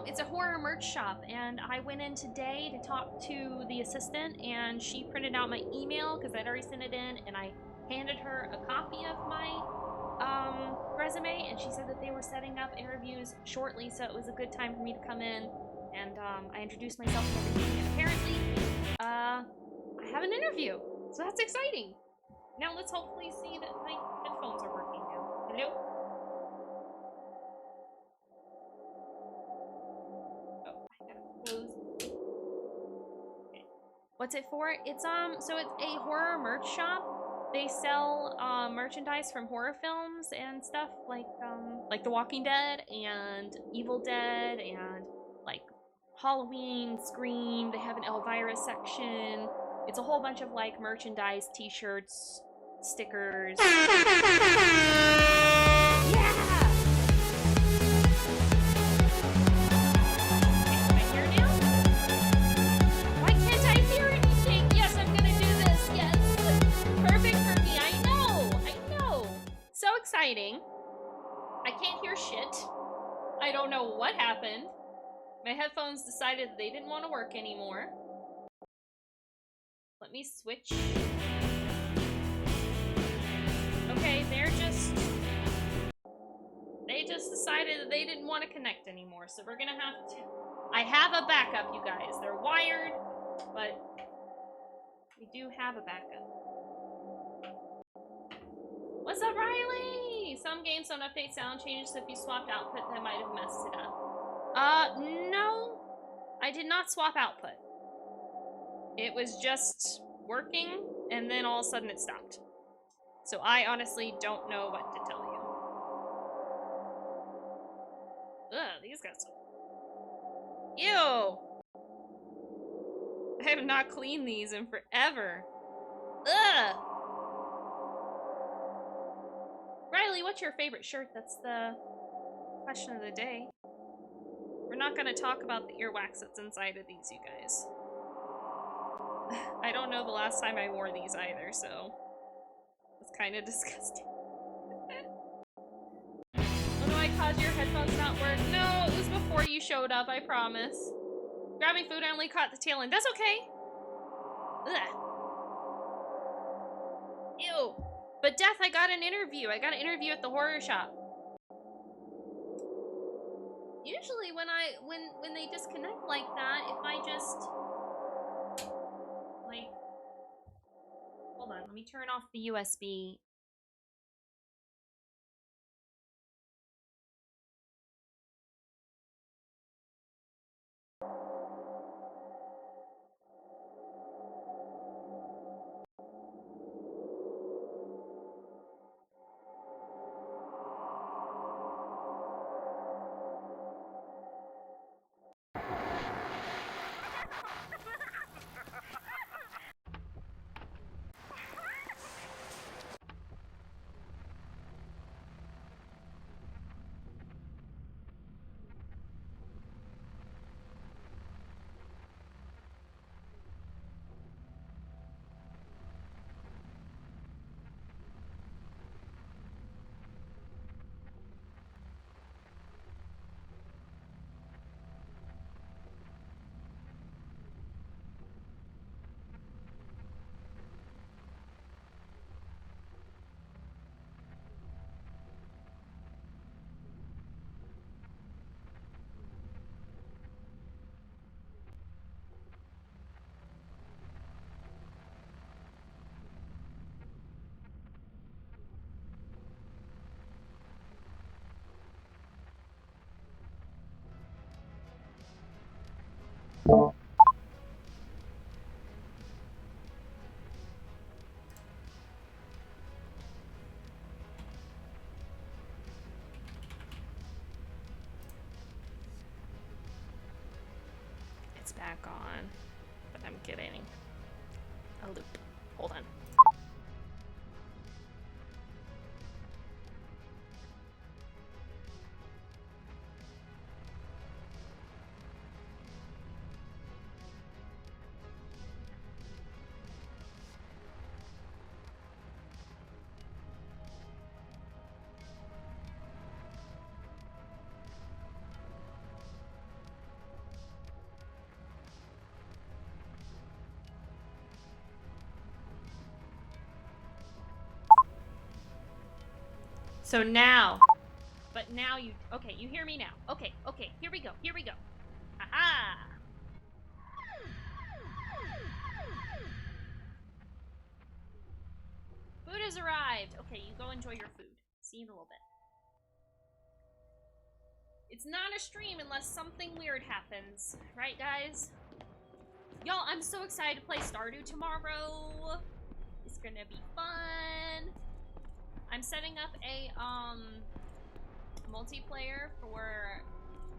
It's a horror merch shop, and I went in today to talk to the assistant, and she printed out my email because I'd already sent it in, and I handed her a copy of my resume, and she said that they were setting up interviews shortly, so it was a good time for me to come in and I introduced myself and everything, and apparently, I have an interview, so that's exciting. Now let's hopefully see that my headphones are working now. Hello? Oh, I gotta close. Okay. What's it for? It's so it's a horror merch shop. They sell merchandise from horror films and stuff like The Walking Dead and Evil Dead and like Halloween, Scream. They have an Elvira section. It's a whole bunch of like merchandise, t-shirts, stickers. Yeah! Okay, can I hear now? Why can't I hear anything? Yes, I'm gonna do this. Yes. Perfect for me. I know. So exciting. I can't hear shit. I don't know what happened. My headphones decided that they didn't want to work anymore. Let me switch. Okay, they just decided that they didn't want to connect anymore, so we're gonna have to... I have a backup, you guys. They're wired, but we do have a backup. What's up, Riley? Some games don't update sound changes, so if you swapped output, that might have messed it up. No. I did not swap output. It was just working, and then all of a sudden it stopped. So I honestly don't know what to tell you. Ugh, these guys. Ew! I have not cleaned these in forever. Ugh! Riley, what's your favorite shirt? That's the question of the day. We're not gonna talk about the earwax that's inside of these, you guys. I don't know the last time I wore these either, so it's kind of disgusting. Oh no, I caused your headphones not work. No, it was before you showed up, I promise. Grabbing food, I only caught the tail end. That's okay. Ugh. Ew. But Death, I got an interview. I got an interview at the horror shop. Usually when they disconnect like that, if I just like hold on, let me turn off the USB. It's back on, but I'm getting a loop. Hold on. So now, but now you, okay, you hear me now. Okay, here we go. Haha! Food has arrived. Okay, you go enjoy your food. See you in a little bit. It's not a stream unless something weird happens. Right, guys? Y'all, I'm so excited to play Stardew tomorrow. It's gonna be fun. I'm setting up a, multiplayer for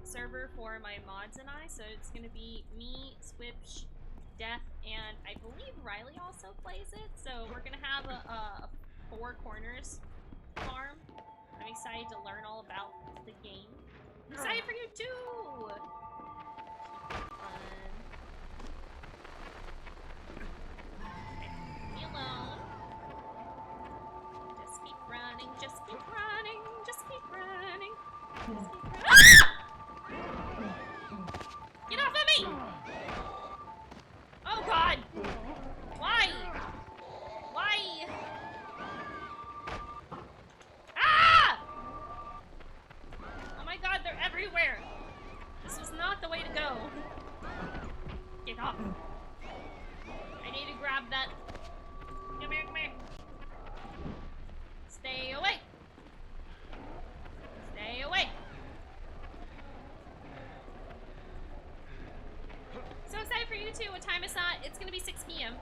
server for my mods and I, so it's gonna be me, Swipsh, Death, and I believe Riley also plays it, so we're gonna have a Four Corners farm. I'm excited to learn all about the game. I'm excited for you too! Fun. Okay, leave me alone. Just keep running, just keep running, just keep running. Just keep running. Ah! Get off of me! Oh god! Why? Why? Ah! Oh my god, they're everywhere! This was not the way to go. Get off. I need to grab that. Come here, come here. Stay away. Stay away. So excited for you too. What time is that? It's gonna be 6 p.m.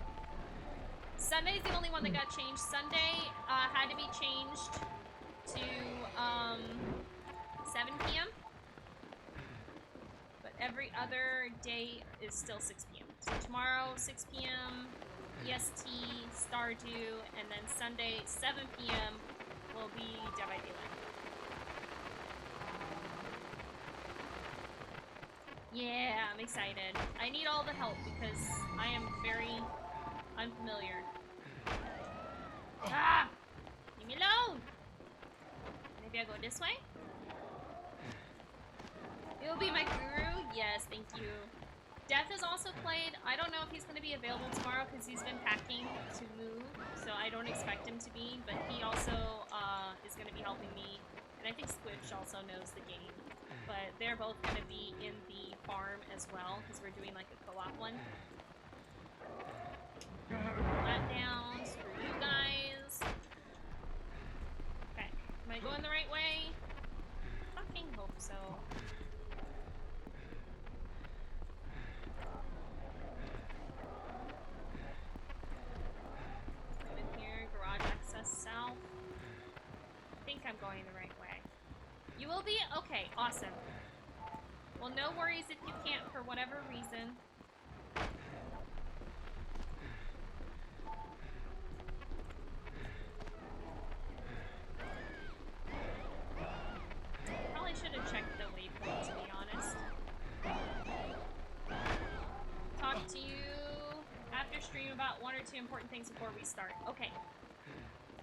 Sunday's the only one that got changed. Sunday had to be changed to 7 p.m. But every other day is still 6 p.m. So tomorrow 6 p.m. EST, Stardew, and then Sunday 7 p.m. will be Dead by Daylight. Yeah, I'm excited. I need all the help because I am very unfamiliar. Ah! Leave me alone! Maybe I go this way? You'll be my guru? Yes, thank you. Death has also played. I don't know if he's going to be available tomorrow because he's been packing to move, so I don't expect him to be, but he also is going to be helping me, and I think Squidge also knows the game. But they're both going to be in the farm as well, because we're doing like a co-op one. That down, screw you guys. Okay, am I going the right way? Fucking hope so. Go in here, garage access south. I think I'm going the right way. You will be? Okay, awesome. Well, no worries if you can't for whatever reason. Probably should have checked the waypoint, to be honest. Talk to you after stream about 1 or 2 important things before we start. Okay.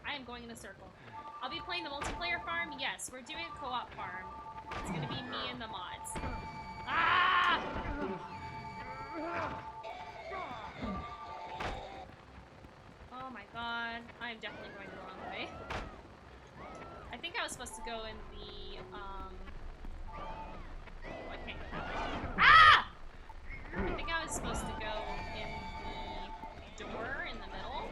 I am going in a circle. I'll be playing the multiplayer farm? Yes, we're doing a co-op farm. It's gonna be me and the mods. Ah! Oh my god. I am definitely going the wrong way. I think I was supposed to go in the, oh, I can't go that way. Ah! I think I was supposed to go in the door in the middle.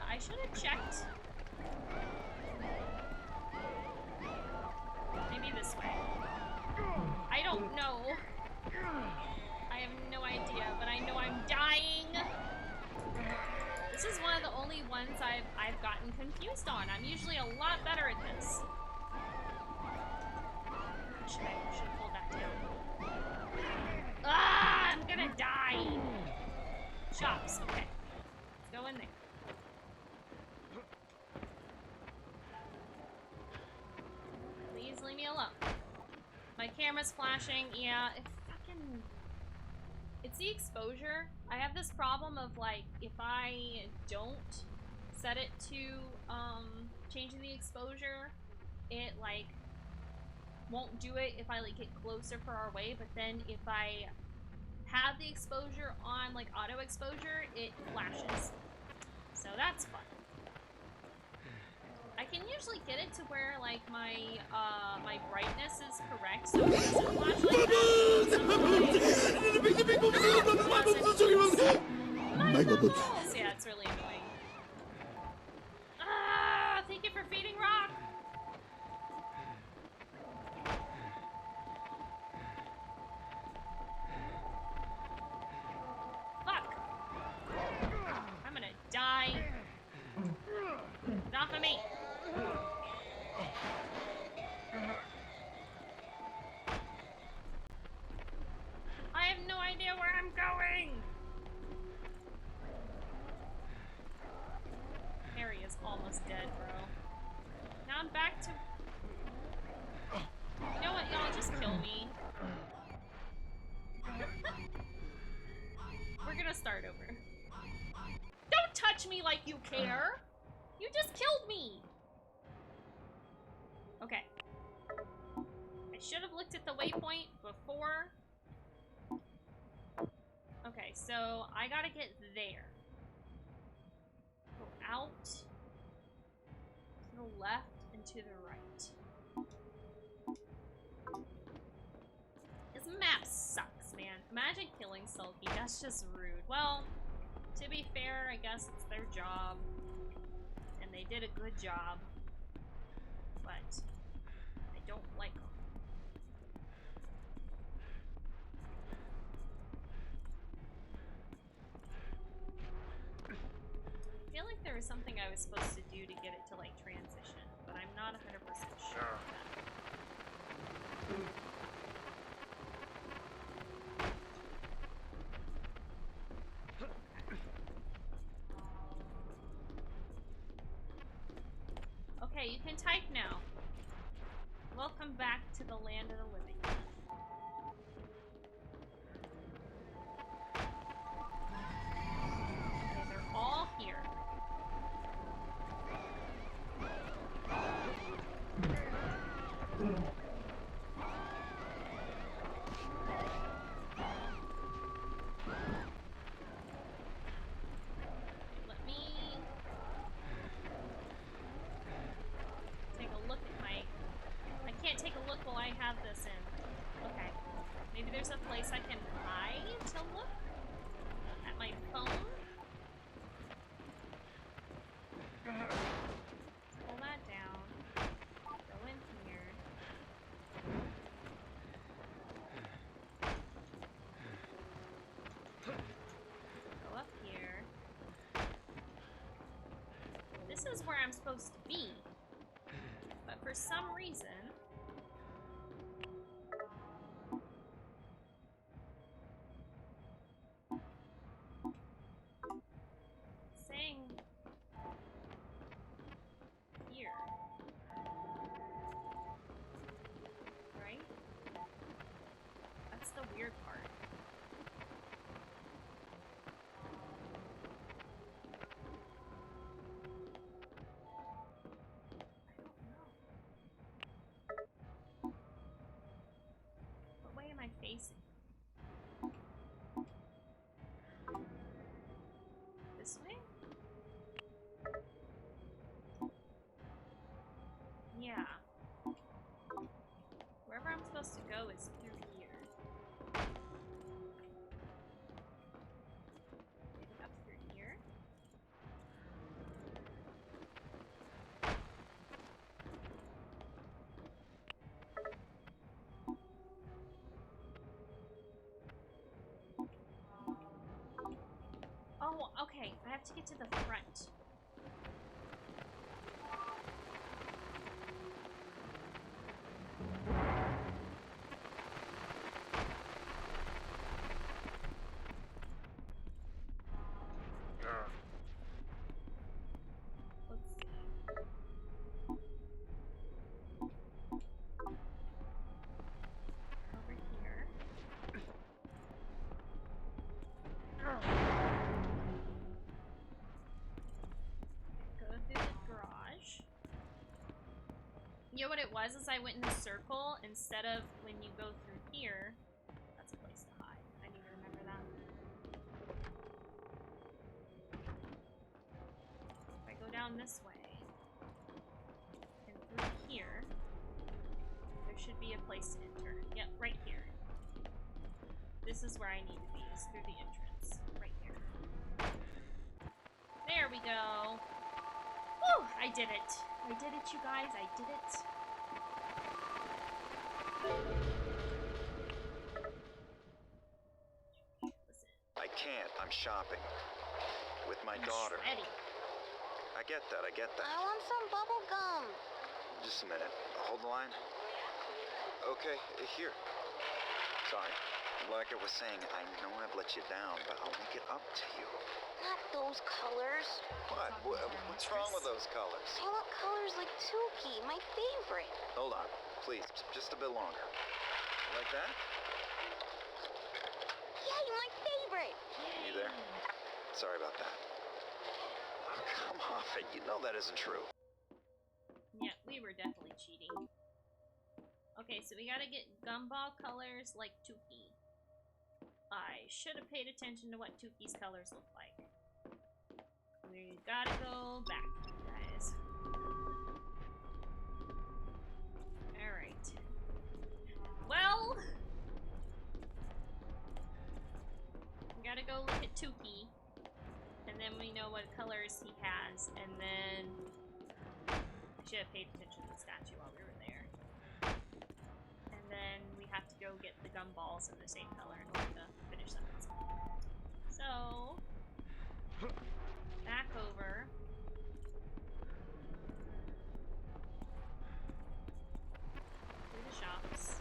I should have checked. Maybe this way. I don't know. I have no idea, but I know I'm dying. This is one of the only ones I've gotten confused on. I'm usually a lot better at this. Should have pulled that down. Ah! I'm gonna die. Shops. Okay. Let's go in there. Please leave me alone. My camera's flashing. Yeah, it's the exposure. I have this problem of like if I don't set it to changing the exposure, it like won't do it if I like get closer far away, but then if I have the exposure on like auto exposure, it flashes. So that's fun. I can usually get it to where like my my brightness is correct, so it doesn't flash like that. My bubbles! Yeah, it's really annoying. Ah, thank you for feeding Rock. Fuck! I'm gonna die. Get off of me! I have no idea where I'm going! Harry is almost dead, bro. Now I'm back to... You know what, y'all? Just kill me. We're gonna start over. Don't touch me like you care! You just killed me! Okay. I should have looked at the waypoint before. Okay, so I gotta get there. Go out, to the left, and to the right. This map sucks, man. Imagine killing Sulky. That's just rude. Well, to be fair, I guess it's their job. And they did a good job. But I don't like them. I feel like there was something I was supposed to do to get it to, like, transition. But I'm not 100% sure of that. Okay, you can type now. Welcome back to the land of the living. Okay, they're all here. Let me take a look at my... I can't take a look while I have this in. Okay. Maybe there's a place I can hide to look at my phone? Pull that down. Go in here. Go up here. This is where I'm supposed to be. But for some reason... saying... here. Right? That's the weird part. What way am I facing? This way? Yeah. Wherever I'm supposed to go is through here. Maybe up through here? Oh, okay. I have to get to the front. Let's see. Over here. Go through the garage. You know what it was? Is I went in a circle instead of when you go through here. That's a place to hide. I need to remember that. If I go down this way. should be a place to enter. Yep, right here. This is where I need to be, is through the entrance. Right here. There we go. Woo! I did it. I did it, you guys. I did it. Listen. I can't. I'm shopping. With my I'm daughter. shredding. I get that. I want some bubble gum. Just a minute. Hold the line. Okay, here. Sorry. Like I was saying, I know I've let you down, but I'll make it up to you. Not those colors. What? What's wrong with those colors? I want colors like Tuki, my favorite. Hold on. Please, just a bit longer. Like that? Yay, my favorite. You there? Sorry about that. Oh, come off it. You know that isn't true. Yeah, we were definitely cheating. Okay, so we gotta get gumball colors like Tuki. I should have paid attention to what Tuki's colors look like. We gotta go back, guys. Alright. Well, we gotta go look at Tuki, and then we know what colors he has, and then I should have paid attention to the statue while we were there. And then we have to go get the gumballs in the same color in order to finish that puzzle. So, back over. Through the shops.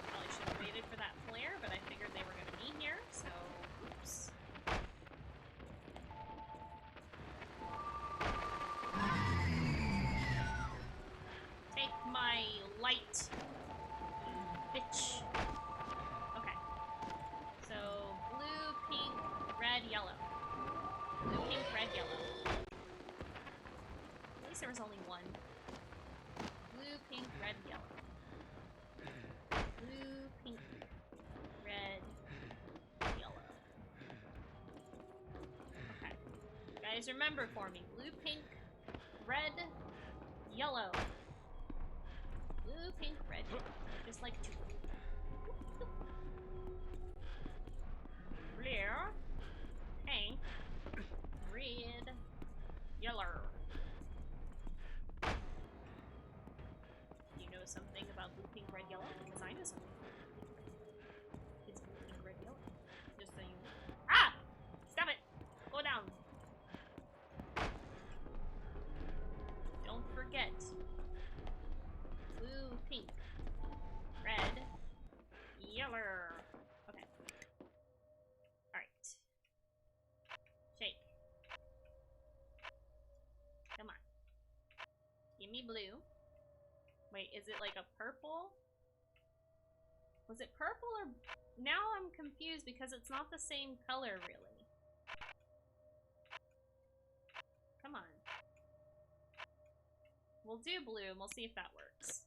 Probably should have waited for that flare, but I figured they were going to be here, so oops. Take my light, bitch. Okay. So, blue, pink, red, yellow. Blue, pink, red, yellow. At least there was only one. Blue, pink, red, yellow. Blue, pink, red, yellow. Okay. Guys, remember for me. Blue, pink, red, yellow. Blue, pink, red, yellow. Just like two. Blue, pink, red, yellow. You know something about blue, pink, red, yellow? Because I know something. It's blue, pink, red, yellow. Just so you know. Ah! Stop it! Go down. Don't forget. Blue, pink, red, yellow. Okay. Alright. Shake. Come on. Give me blue. Wait, is it like a purple? Was it purple or... Now I'm confused because it's not the same color, really. Come on. We'll do blue and we'll see if that works.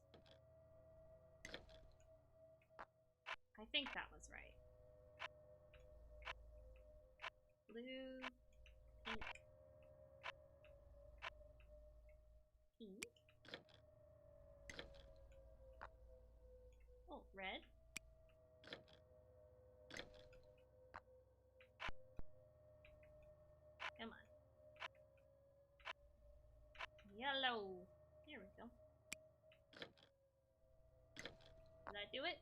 I think that was right. Blue, pink, pink. Oh, red. Come on. Yellow. There we go. Did that do it?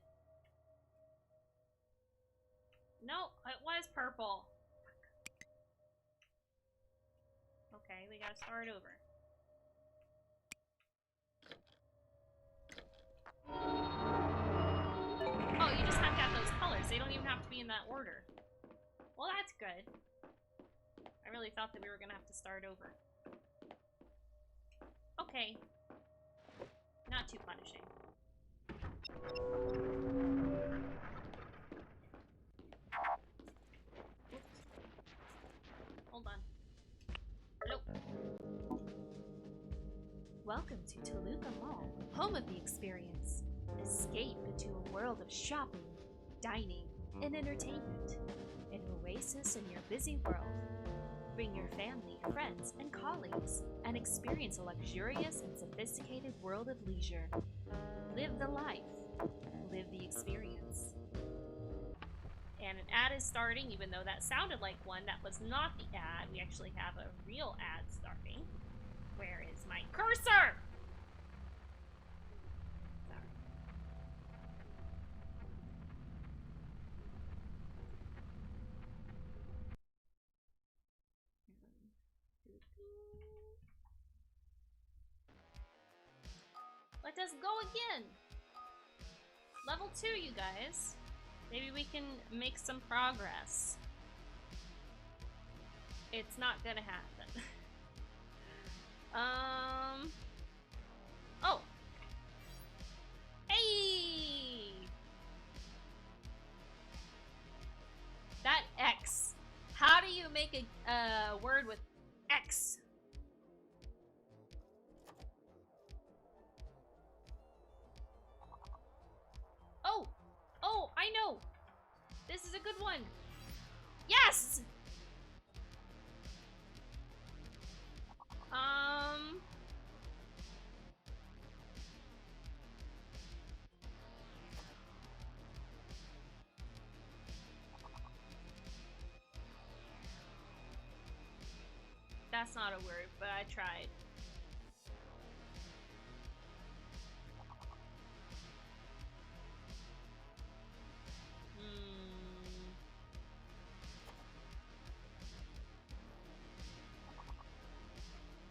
No, it was purple. Okay, we gotta start over. Oh, you just have to have those colors. They don't even have to be in that order. Well, that's good. I really thought that we were gonna have to start over. Okay. Not too punishing. Oops. Hold on. Hello. Welcome to Toluca Mall, home of the experience. Escape into a world of shopping, dining, and entertainment. An oasis in your busy world. Bring your family, friends, and colleagues and experience a luxurious and sophisticated world of leisure. Live the life. Live the experience. And an ad is starting, even though that sounded like one. That was not the ad. We actually have a real ad starting. Where is my cursor? Sorry. Let us go again. Level 2, you guys. Maybe we can make some progress. It's not gonna happen. Oh. Hey! That X. How do you make a word with X? Oh! Oh, I know! This is a good one! Yes! That's not a word, but I tried.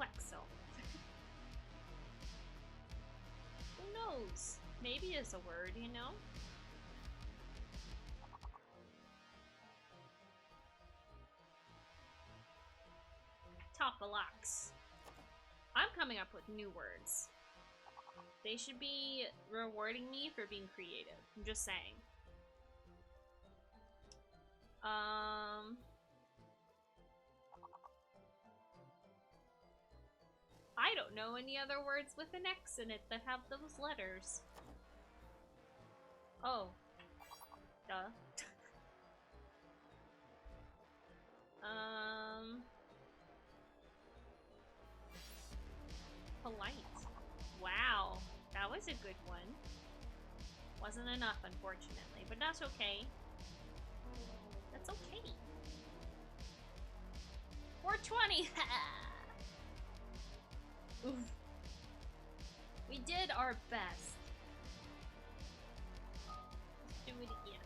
Plexo. Who knows? Maybe it's a word, you know? Topalax. I'm coming up with new words. They should be rewarding me for being creative. I'm just saying. I don't know any other words with an X in it that have those letters. Oh. Duh. Polite. Wow. That was a good one. Wasn't enough, unfortunately, but that's okay. That's okay. 420! Oof. We did our best. Let's do it again.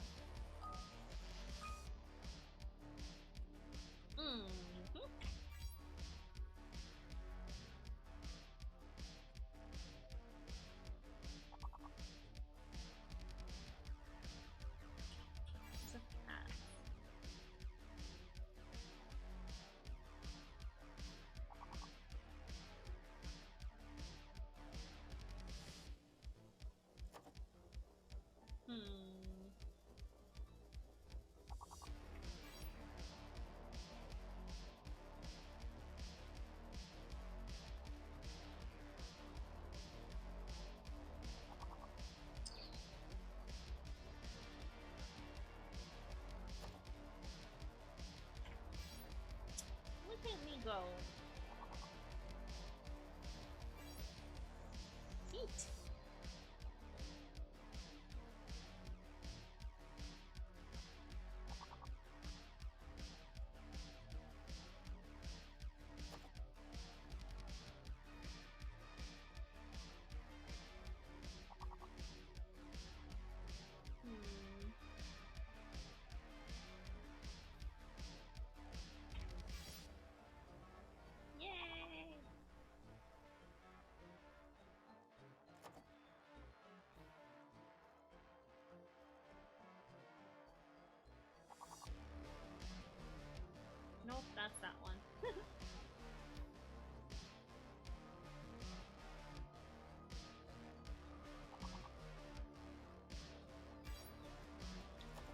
Look at me go. Heat. Yay! Nope, that's that one.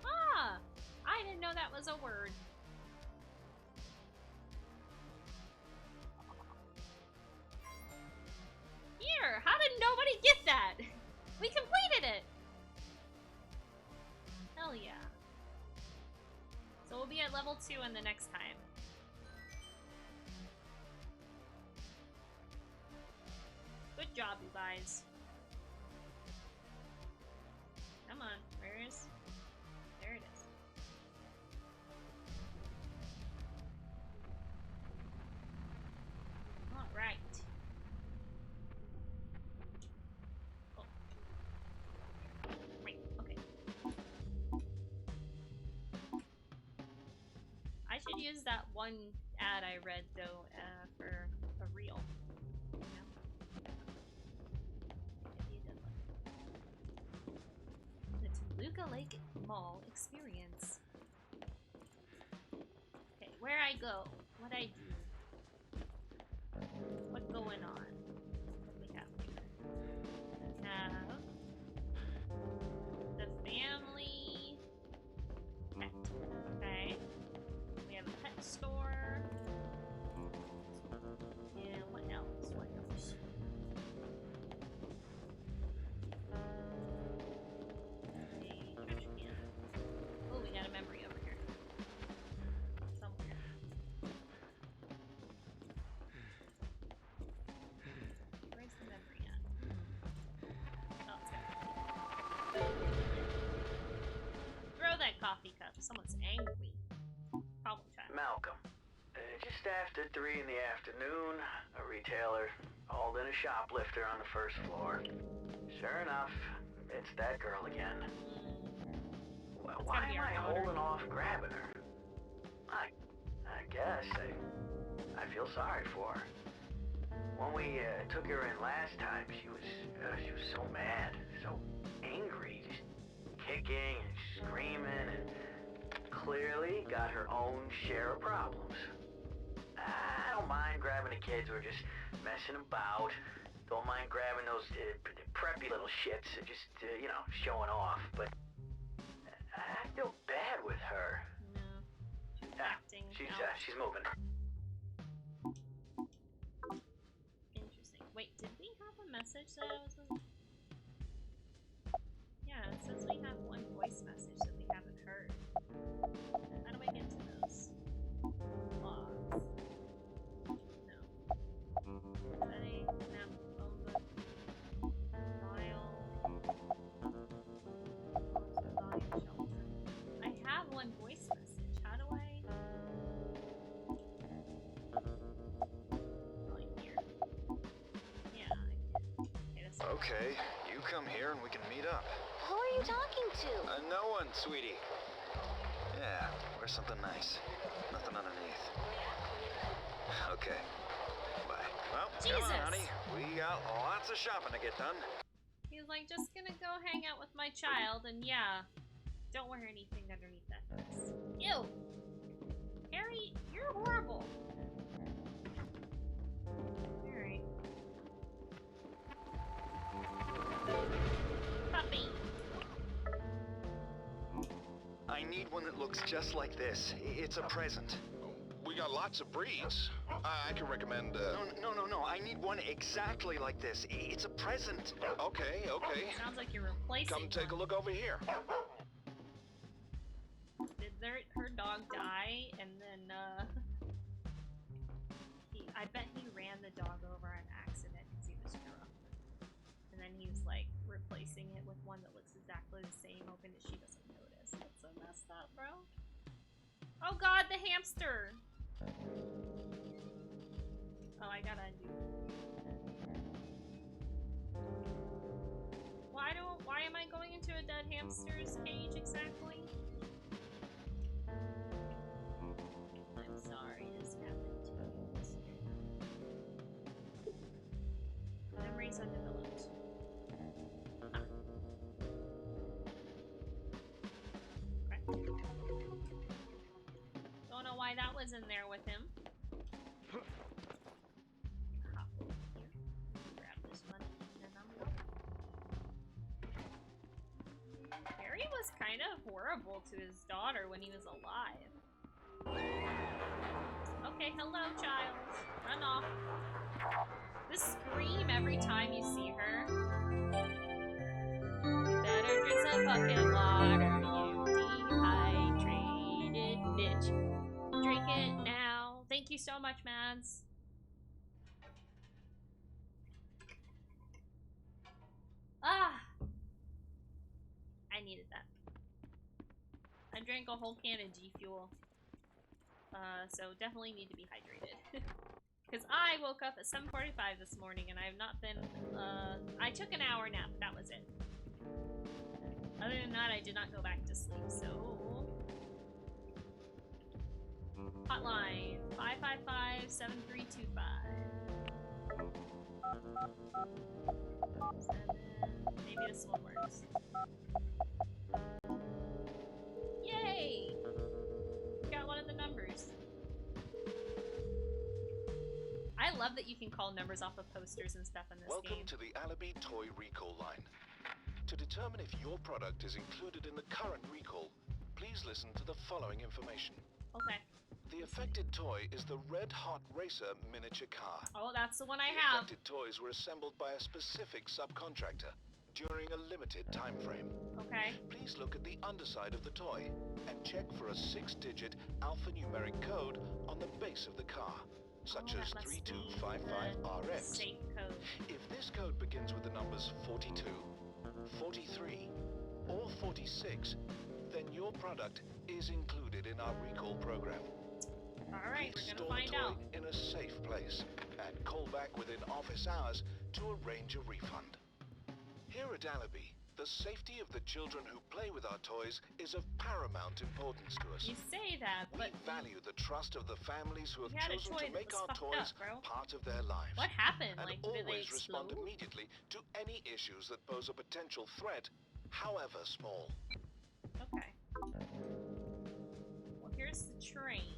Ah! I didn't know that was a word. Here! How did nobody get that? We completed it! Hell yeah. So we'll be at level 2 in the next time. Good job, you guys. Come on, where is? There it is. All right. Oh. Right. Okay. I should use that one ad I read though for a reel. You know? It'd be a good one. The Toluca Lake Mall experience. Okay, where I go, what I do, what going on. What we have here? We have the family pet. Okay. We have a pet store. And what else? What else? A trash can. Oh, we got a memory over here. Somewhere. Where's the memory at? Oh, it's got throw that coffee cup. Someone's angry. Problem child. Malcolm. Just after 3 in the afternoon, a retailer hauled in a shoplifter on the first floor. Sure enough, it's that girl again. Well, That's why gotta be am our I daughter. holding off grabbing her? I guess I feel sorry for her. When we took her in last time, she was so mad, so angry, just kicking and screaming, and clearly got her own share of problems. I don't mind grabbing the kids who are just messing about. Don't mind grabbing those preppy little shits, just you know, showing off. But I feel bad with her. No. She's acting out. She's moving. Interesting. Wait, did we have a message that I was in? Yeah, it says we have one voice message that we haven't heard. How do I get to those? Logs. No. Setting, map, phone book, dial, volume shelter. I have one voice message. How do I? Oh, here. Yeah, I can. Okay, this is Okay, you come here and we can meet up. Who are you talking to? No one, sweetie. Yeah, wear something nice. Nothing underneath. Okay. Bye. Well, come Jesus. on, honey. We got lots of shopping to get done. He's like, just gonna go hang out with my child, and yeah, don't wear anything underneath that dress. Ew! Harry, you're horrible. Alright. Puppy. I need one that looks just like this. It's a present. We got lots of breeds. I can recommend, No. I need one exactly like this. It's a present. Okay. Sounds like you're replacing Come take a one. look over here. Did her dog die, and then, I bet he ran the dog over on accident because he was drunk. And then he's, like, replacing it with one that looks exactly the same, hoping that she doesn't notice. That's so messed up, bro. Oh god, the hamster! Oh, I gotta undo. Why am I going into a dead hamster's cage exactly? I'm sorry this happened to you. Memories undeveloped. Huh. Okay. Don't know why that was in there with him. Hop over here. Grab this money, and I'm going. Harry was kind of horrible to his daughter when he was alive. Okay, hello, child. Run off. Just scream every time you see her. You better drink some fucking water, you dehydrated bitch. Drink it now. Thank you so much, Mads. Ah! I needed that. I drank a whole can of G Fuel. So definitely need to be hydrated. Because I woke up at 7:45 this morning and I have not been, I took an hour nap, but that was it. Other than that, I did not go back to sleep, so... Hotline, 555-7325. Maybe this one works. Yay! Got one of the numbers. I love that you can call numbers off of posters and stuff in this Welcome game. to the Alibi Toy Recall line. To determine if your product is included in the current recall, please listen to the following information. Okay. The affected toy is the Red Hot Racer miniature car. Oh, that's the one I The have. affected toys were assembled by a specific subcontractor during a limited time frame. Okay. Please look at the underside of the toy and check for a 6-digit alphanumeric code on the base of the car, such as 3255RX. Safe code. If this code begins with the numbers 42, 43, or 46, then your product is included in our recall program. Alright, Please we're store gonna the find toy out. in a safe place and call back within office hours to arrange a refund. Here at Alibi, the safety of the children who play with our toys is of paramount importance to us. You say that, but we value the trust of the families who have you had a chosen toy to that make was our fucked toys up, bro. part of their lives. What happened? And Like, did they always respond explode? immediately to any issues that pose a potential threat, however small. Okay. Well, here's the train.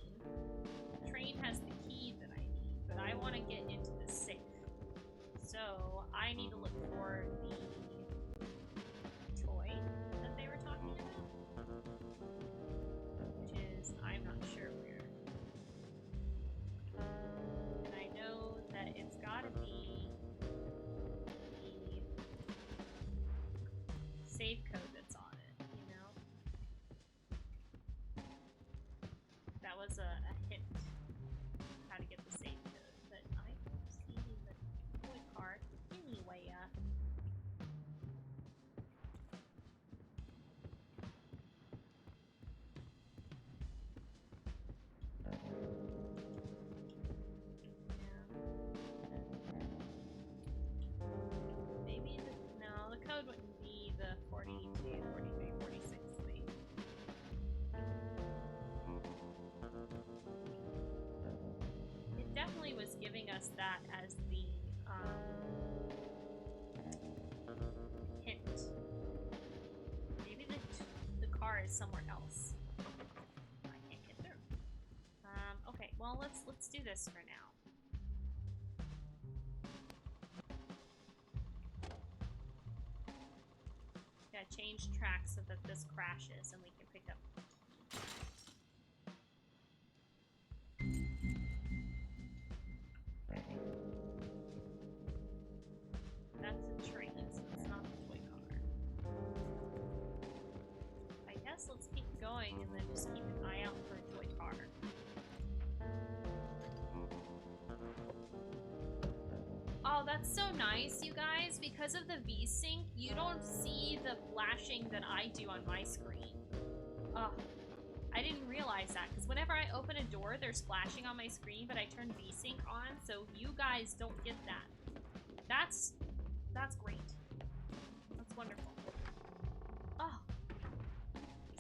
The train has the key that I need, but I want to get into the safe. So, I need to look for the toy that they were talking about. Which is, I'm not sure where. And I know that it's gotta be the safe code that's on it, you know? That was a hint how to get the safe code, but I don't see the toy card anyway. Maybe no, the code wouldn't be the 42, 43, 46 thing. It definitely was giving us that as the hint. Maybe the car is somewhere else. I can't get through. Okay, well let's do this for now. Gotta change tracks so that this crashes and we can pick up. Okay. That's a train, so it's not the toy car. I guess let's keep going and then just keep an eye out for a toy car. Oh, that's so nice, you guys. Because of the V-Sync, you don't see the flashing that I do on my screen. Oh, I didn't realize that, because whenever I open a door, there's flashing on my screen, but I turn V-Sync on, so you guys don't get that. That's great. That's wonderful. Oh.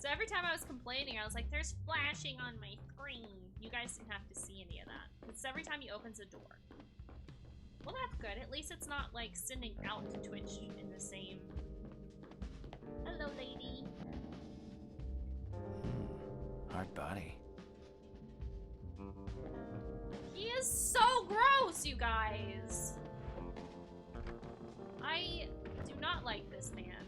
So every time I was complaining, I was like, there's flashing on my screen. You guys didn't have to see any of that. It's every time he opens a door. Well, that's good. At least it's not, like, sending out to Twitch in the same... Hello, lady. Hard body. He is so gross, you guys! I do not like this man.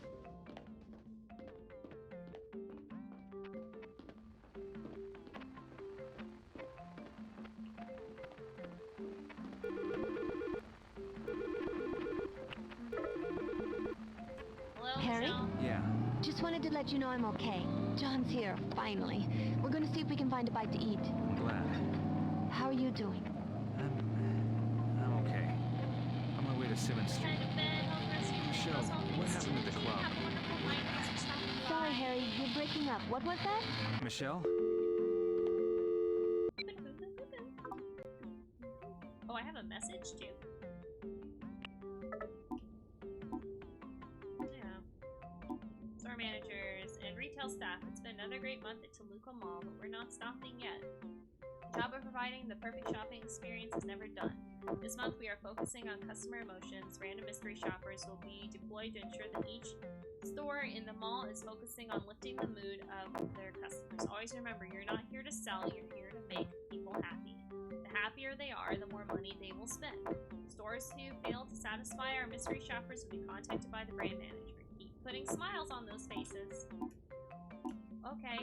Hello, Harry? Michelle? Yeah. Just wanted to let you know I'm okay. John's here, finally. We're gonna see if we can find a bite to eat. Glad. How are you doing? I'm okay. On my way to Simmons Street. Kind of bad, home rescue. Michelle, those whole what things happened too. at the Did club? you have a wonderful night? Thanks for stopping by. Sorry, Harry, you're breaking up. What was that? Michelle? Oh, I have a message too. Yeah. Store managers and retail staff, it's been another great month at Toluca Mall, but we're not stopping yet. The job of providing the perfect shopping experience is never done. This month we are focusing on customer emotions. Random mystery shoppers will be deployed to ensure that each store in the mall is focusing on lifting the mood of their customers. Always remember, you're not here to sell, you're here to make people happy. The happier they are, the more money they will spend. Stores who fail to satisfy our mystery shoppers will be contacted by the brand manager. Keep putting smiles on those faces. Okay.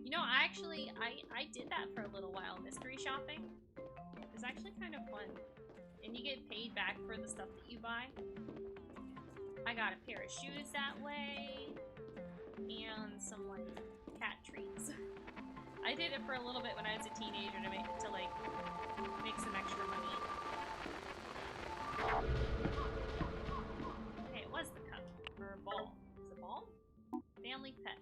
You know, I did that for a little while, mystery shopping. It's actually kind of fun. And you get paid back for the stuff that you buy. I got a pair of shoes that way. And some, like, cat treats. I did it for a little bit when I was a teenager to make some extra money. Okay, it was the cup. Or a ball. Is it a ball? Family pet.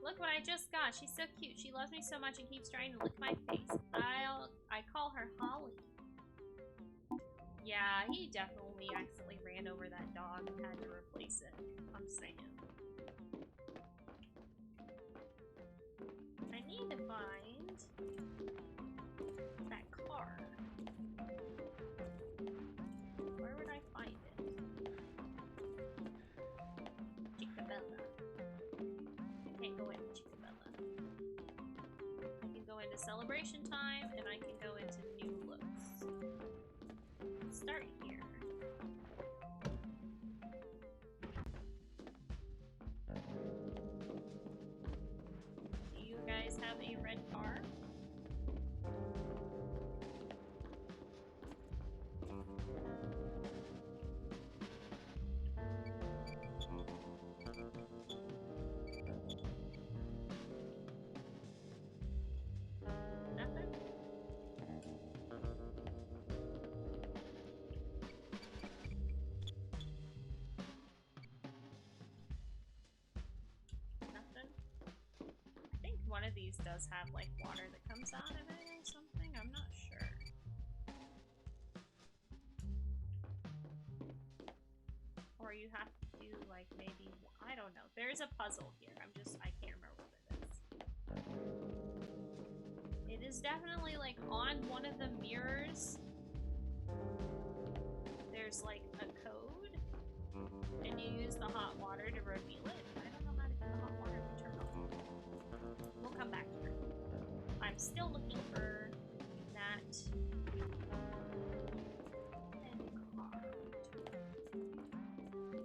Look what I just got. She's so cute. She loves me so much and keeps trying to lick my face. I call her Holly. Yeah, he definitely accidentally ran over that dog and had to replace it. I'm saying. I need to find that car. Where would I find it? Chicabella. I can't go into Chicabella. I can go into celebration time and I can go into new looks. Let's start here. Do you guys have a red car? Nothing? Nothing? I think one of these does have like water that comes out of it or something. I'm not sure. Or you have to do like maybe, I don't know. There's a puzzle here. I can't remember what it is. It is definitely like on one of the mirrors. There's like a code. And you use the hot water to reveal it. I don't know how to get the hot water to turn on. We'll come back here. I'm still looking for that red card.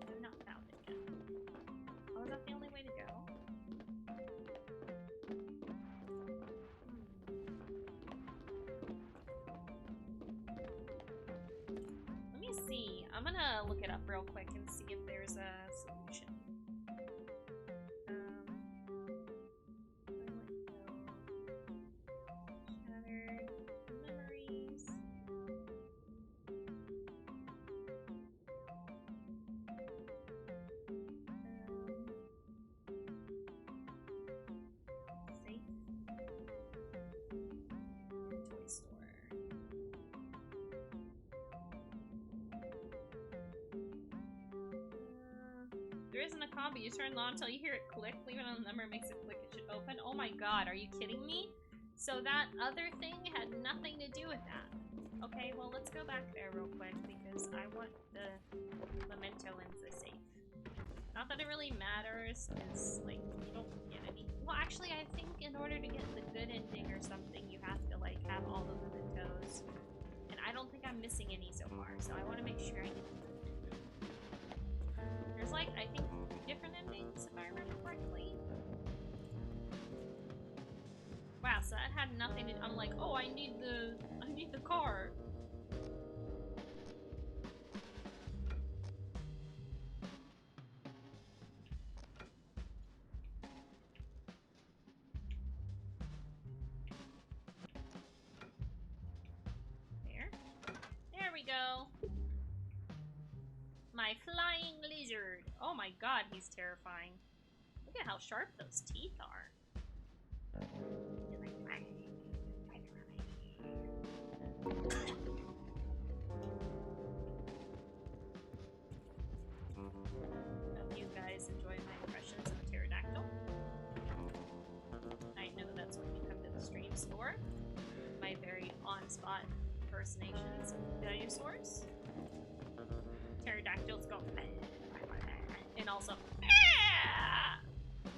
I've not found it yet. Oh, is that the only way to go? Let me see. I'm gonna look it up real quick and see if there's a solution. Where would it go? Shattered memories. Safe. Toy store. There isn't a combo. You turn it on until you hear it click. Leave it on the number, makes it click. It should open. Oh my god, are you kidding me? So that other thing had nothing to do with that. Okay, well let's go back there real quick because I want the memento in the safe. Not that it really matters, because like you don't get any. Well, actually, I think in order to get the good ending or something, you have to like have all the mementos. And I don't think I'm missing any so far, so I want to make sure I get. There's like, I think, 3 different endings, if I remember correctly. Wow, so that had nothing to. I'm like, oh, I need the car. There we go. my flying lizard. Oh my god, he's terrifying. Look at how sharp those teeth are. He's like, hope you guys enjoy my impressions of a pterodactyl. I know that's when you come to the stream store. My very on-spot impersonations of dinosaurs. Pterodactyls go and also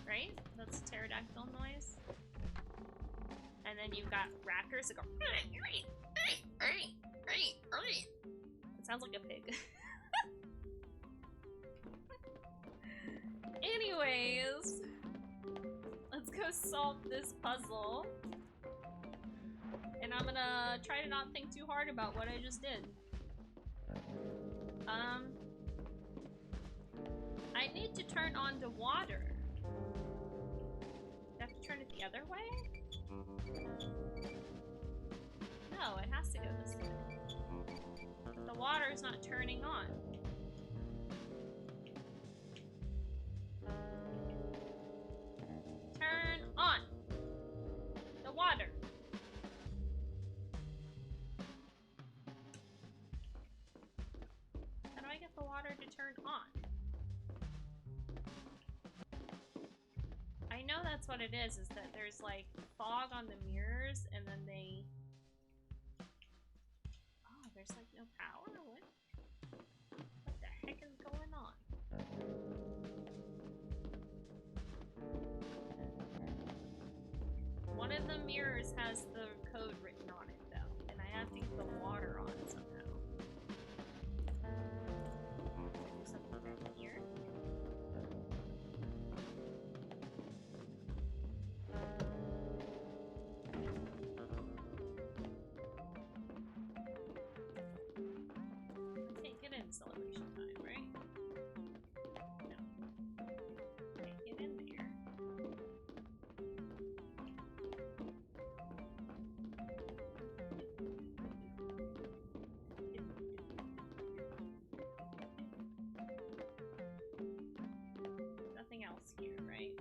right? That's a pterodactyl noise. And then you've got rackers that go it sounds like a pig. Anyways, let's go solve this puzzle. And I'm gonna try to not think too hard about what I just did. I need to turn on the water. Do I have to turn it the other way? No, it has to go this way. But the water is not turning on. Turn on the water. How do I get the water to turn on? I know that's what it is that there's like fog on the mirrors and then they... Oh, there's like no power? What the heck is going on? One of the mirrors has the code written on it though, and I have to get the water on somehow. Do something back here. I can't get in celebration time, right? No. Can't get in there. Nothing else here, right?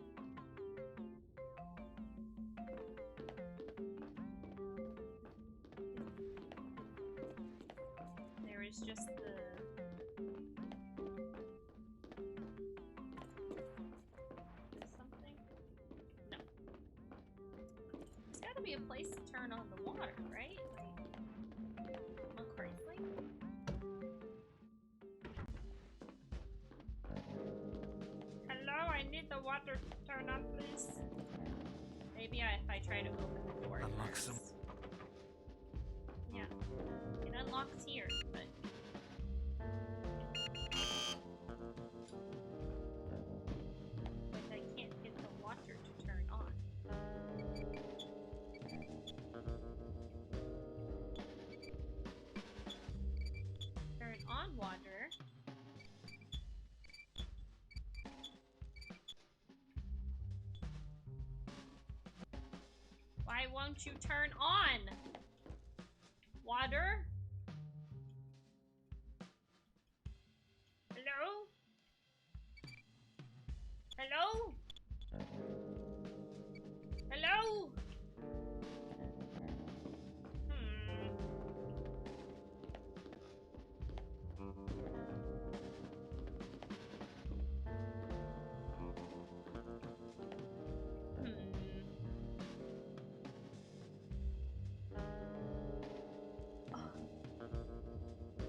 There is just the... Is something? No. There's gotta be a place to turn on the water, right? Like, am I crazy? Hello, I need the water to turn on, please. Maybe if I try to open the door Unlock first. some. Yeah. It unlocks here, but... Like, I can't get the water to turn on. Turn on water. Why won't you turn on? Water? Hello? Hello? Hello?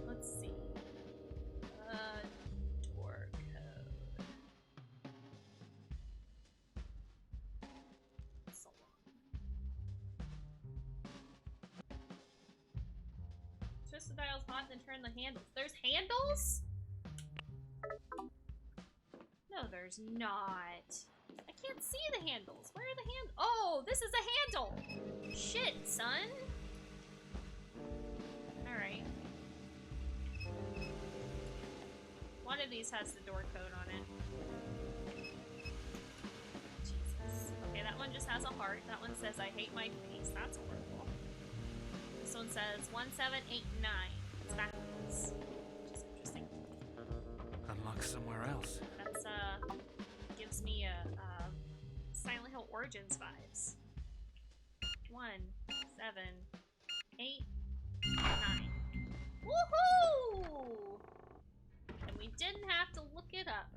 Let's see. Door code. Salon. Twist the dials hot, then turn the handles. There's handles? No, there's not. I can't see the handles. Where are the handles? Oh, this is a handle. Shit, son. Alright. One of these has the door code on it. Jesus. Okay, that one just has a heart. That one says, I hate my face. That's horrible. This one says 1789. It's backwards. Which is interesting. unlock somewhere else. That's, gives me a Silent Hill Origins vibes. 1, 7, 8, 9. Woohoo! And we didn't have to look it up.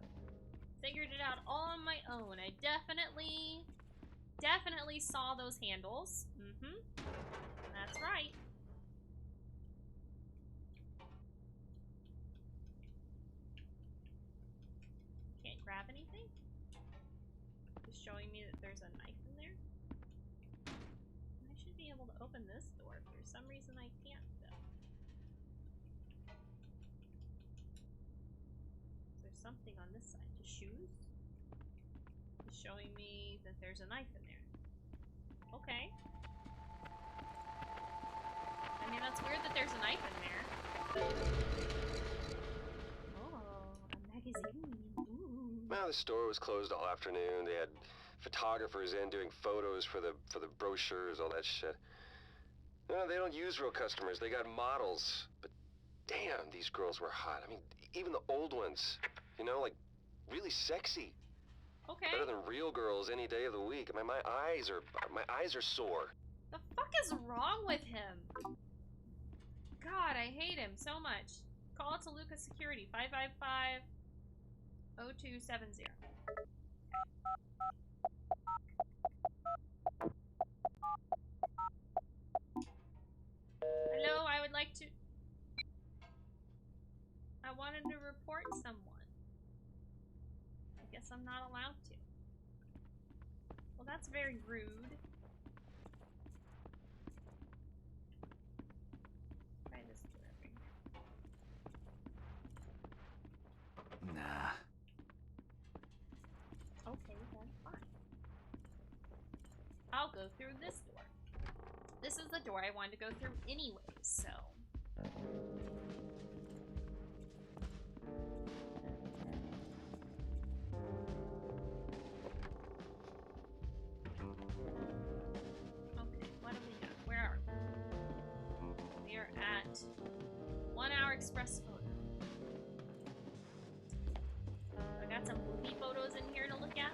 Figured it out all on my own. I definitely saw those handles. That's right. Can't grab anything? Just showing me that there's a knife in there? I should be able to open this door. For some reason I can't, though. Is there something on this side? Just shoes? It's showing me that there's a knife in there. Okay. I mean, that's weird that there's a knife in there. Oh, a magazine. Ooh. Well, the store was closed all afternoon. They had photographers in doing photos for the brochures, all that shit. No, they don't use real customers. They got models. But damn, these girls were hot. I mean, even the old ones. You know, like really sexy. Okay. Better than real girls any day of the week. I mean, my eyes are sore. The fuck is wrong with him? God, I hate him so much. Call Toluca Security, 555-0270. Hello, I would like to... I wanted to report someone. I guess I'm not allowed to. Well, that's very rude. Try this door over here. Nah. Okay, then fine. I'll go through this door. This is the door I wanted to go through anyways, so... Okay, what do we got? Where are we? We are at 1 Hour Express Photo. I got some movie photos in here to look at.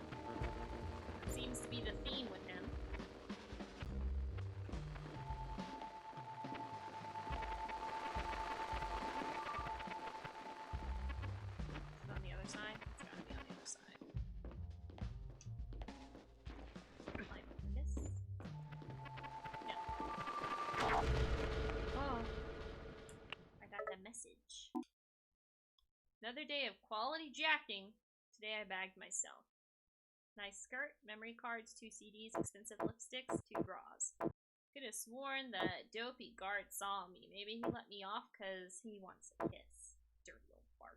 Seems to be the theme with him. Is it on the other side? It's gotta be on the other side. Climb over this. No. Oh. I got the message. Another day of quality jacking. Today I bagged myself. Nice skirt, memory cards, 2 CDs, expensive lipsticks, 2 bras. Could have sworn the dopey guard saw me. Maybe he let me off because he wants a kiss. Dirty old fart.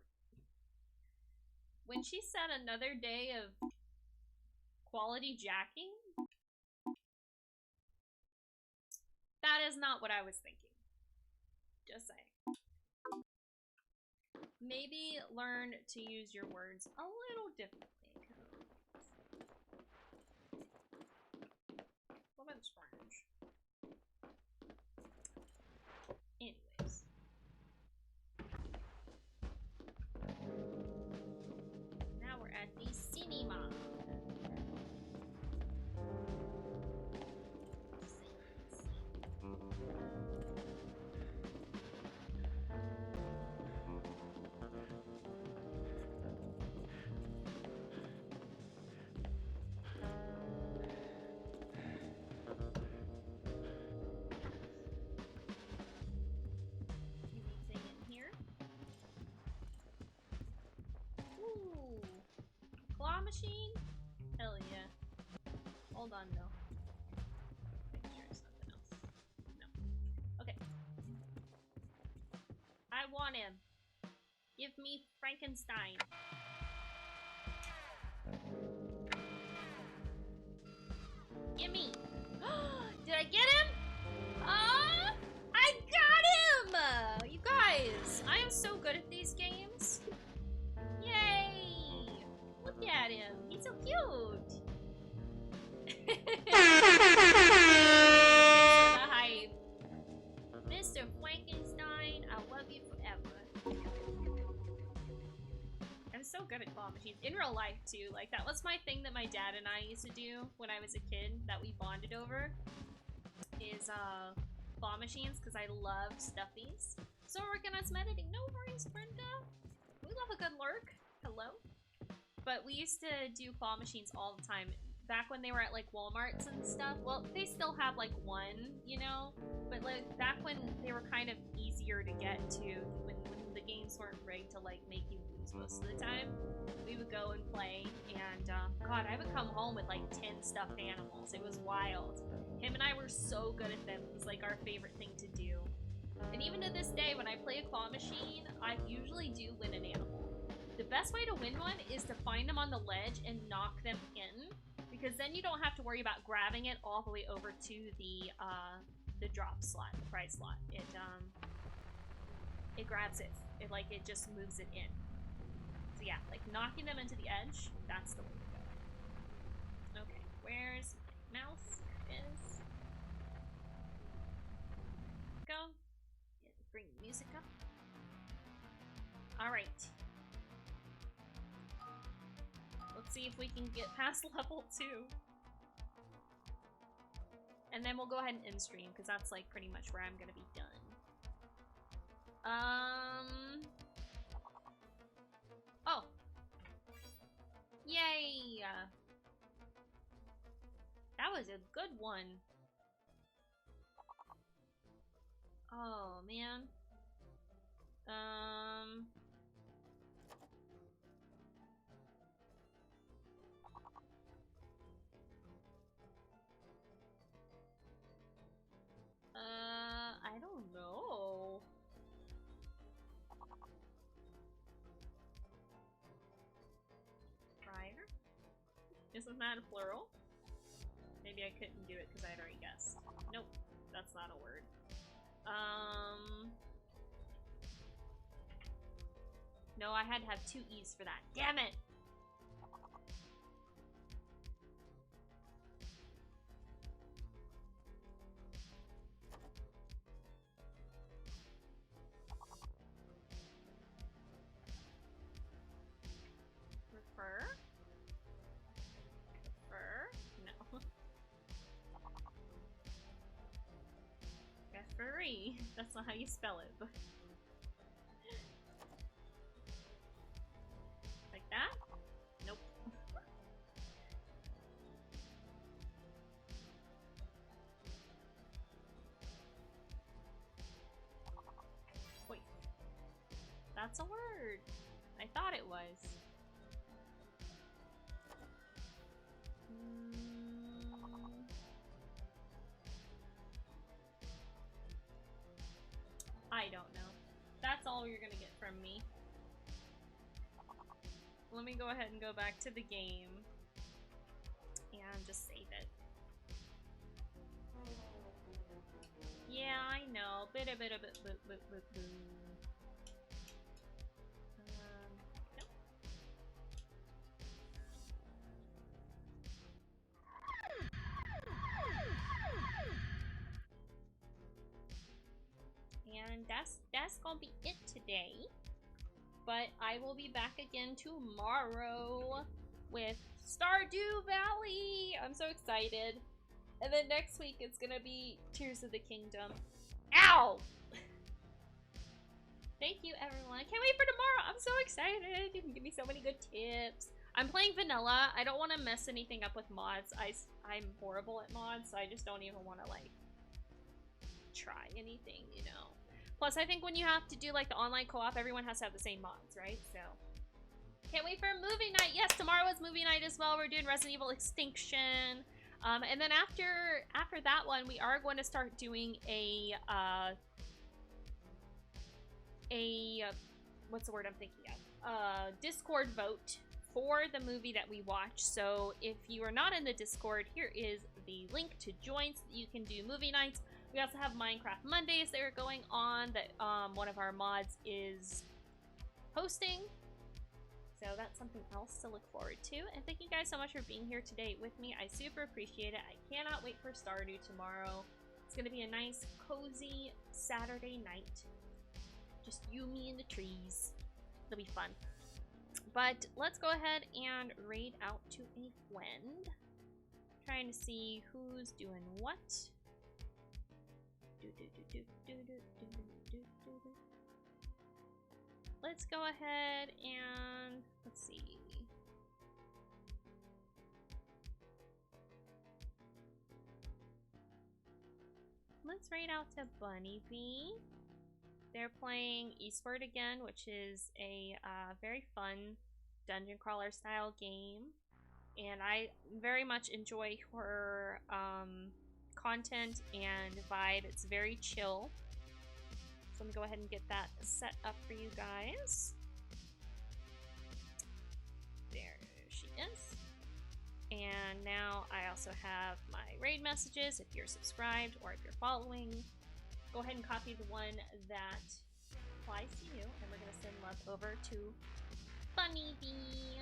When she said another day of quality jacking, that is not what I was thinking. Just saying. Maybe learn to use your words a little differently. Well, that's strange. Anyways. Now we're at the cinema. Anything in here? Ooh. Claw machine? Hell yeah. Hold on though. Make sure it's nothing else. No. Okay. I want him. Give me Frankenstein. Gimme. Did I get him? I got him! You guys, I am so good at these games. Yay! Look at him. He's so cute. Thanks for the hype. Mr. Frankenstein, I love you forever. I'm so good at claw machines. In real life, too. Like, that was my thing that my dad and I used to do when I was a kid that we bonded over. Is, claw machines, because I love stuffies. So we're working on some editing. No worries, Brenda. We love a good lurk. Hello. But we used to do claw machines all the time. Back when they were at, like, Walmarts and stuff. Well, they still have, like, one, you know? But, like, back when they were kind of easier to get to, when the games weren't rigged to, like, make you lose most of the time, we would go and play. And, God, I would come home with, like, 10 stuffed animals. It was wild. Him and I were so good at them. It was, like, our favorite thing to do. And even to this day, when I play a claw machine, I usually do win an animal. The best way to win one is to find them on the ledge and knock them in, because then you don't have to worry about grabbing it all the way over to the drop slot, the prize slot. It grabs it. It just moves it in. So yeah, like knocking them into the edge, that's the way to go. Okay, where's my mouse? There it is. Go. Bring the music up. Alright. Let's see if we can get past level 2. And then we'll go ahead and end stream, because that's like pretty much where I'm gonna be done. Oh. Yay! That was a good one. Oh, man. I don't know. Prior? Isn't that a plural? Maybe I couldn't do it because I'd already guessed. Nope, that's not a word. No, I had to have 2 E's for that. Damn it! Refer? Refer? No. Referee. That's not how you spell it, but... Like that? Nope. Wait. That's a word. I thought it was. I don't know. That's all you're gonna get from me. Let me go ahead and go back to the game and just save it. Yeah, I know. Nope. And that's gonna be it today. But I will be back again tomorrow with Stardew Valley. I'm so excited. And then next week it's gonna be Tears of the Kingdom. Ow! Thank you, everyone. I can't wait for tomorrow. I'm so excited. You can give me so many good tips. I'm playing vanilla. I don't want to mess anything up with mods. I'm horrible at mods, so I just don't even want to, like, try anything, you know. Plus, I think when you have to do, like, the online co-op, everyone has to have the same mods, right? So, can't wait for movie night. Yes, tomorrow is movie night as well. We're doing Resident Evil Extinction. And then after that one, we are going to start doing a what's the word I'm thinking of? Discord vote for the movie that we watch. So if you are not in the Discord, here is the link to join so that you can do movie nights. We also have Minecraft Mondays that are going on that one of our mods is hosting. So that's something else to look forward to. And thank you guys so much for being here today with me. I super appreciate it. I cannot wait for Stardew tomorrow. It's going to be a nice, cozy Saturday night. Just you, me, and the trees. It'll be fun. But let's go ahead and raid out to a friend. Trying to see who's doing what. Let's go ahead and let's see. Let's raid out to Bunny Bee. They're playing Eastward again, which is a very fun dungeon crawler style game. And I very much enjoy her content and vibe. It's very chill. So I'm gonna go ahead and get that set up for you guys. There she is. And now I also have my raid messages. If you're subscribed or if you're following, go ahead and copy the one that applies to you. And we're gonna send love over to Bunny Bee.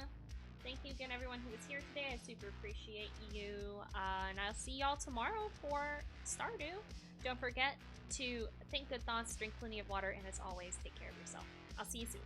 Thank you again, everyone who was here today. I super appreciate you. And I'll see y'all tomorrow for Stardew. Don't forget to think good thoughts, drink plenty of water, and as always, take care of yourself. I'll see you soon.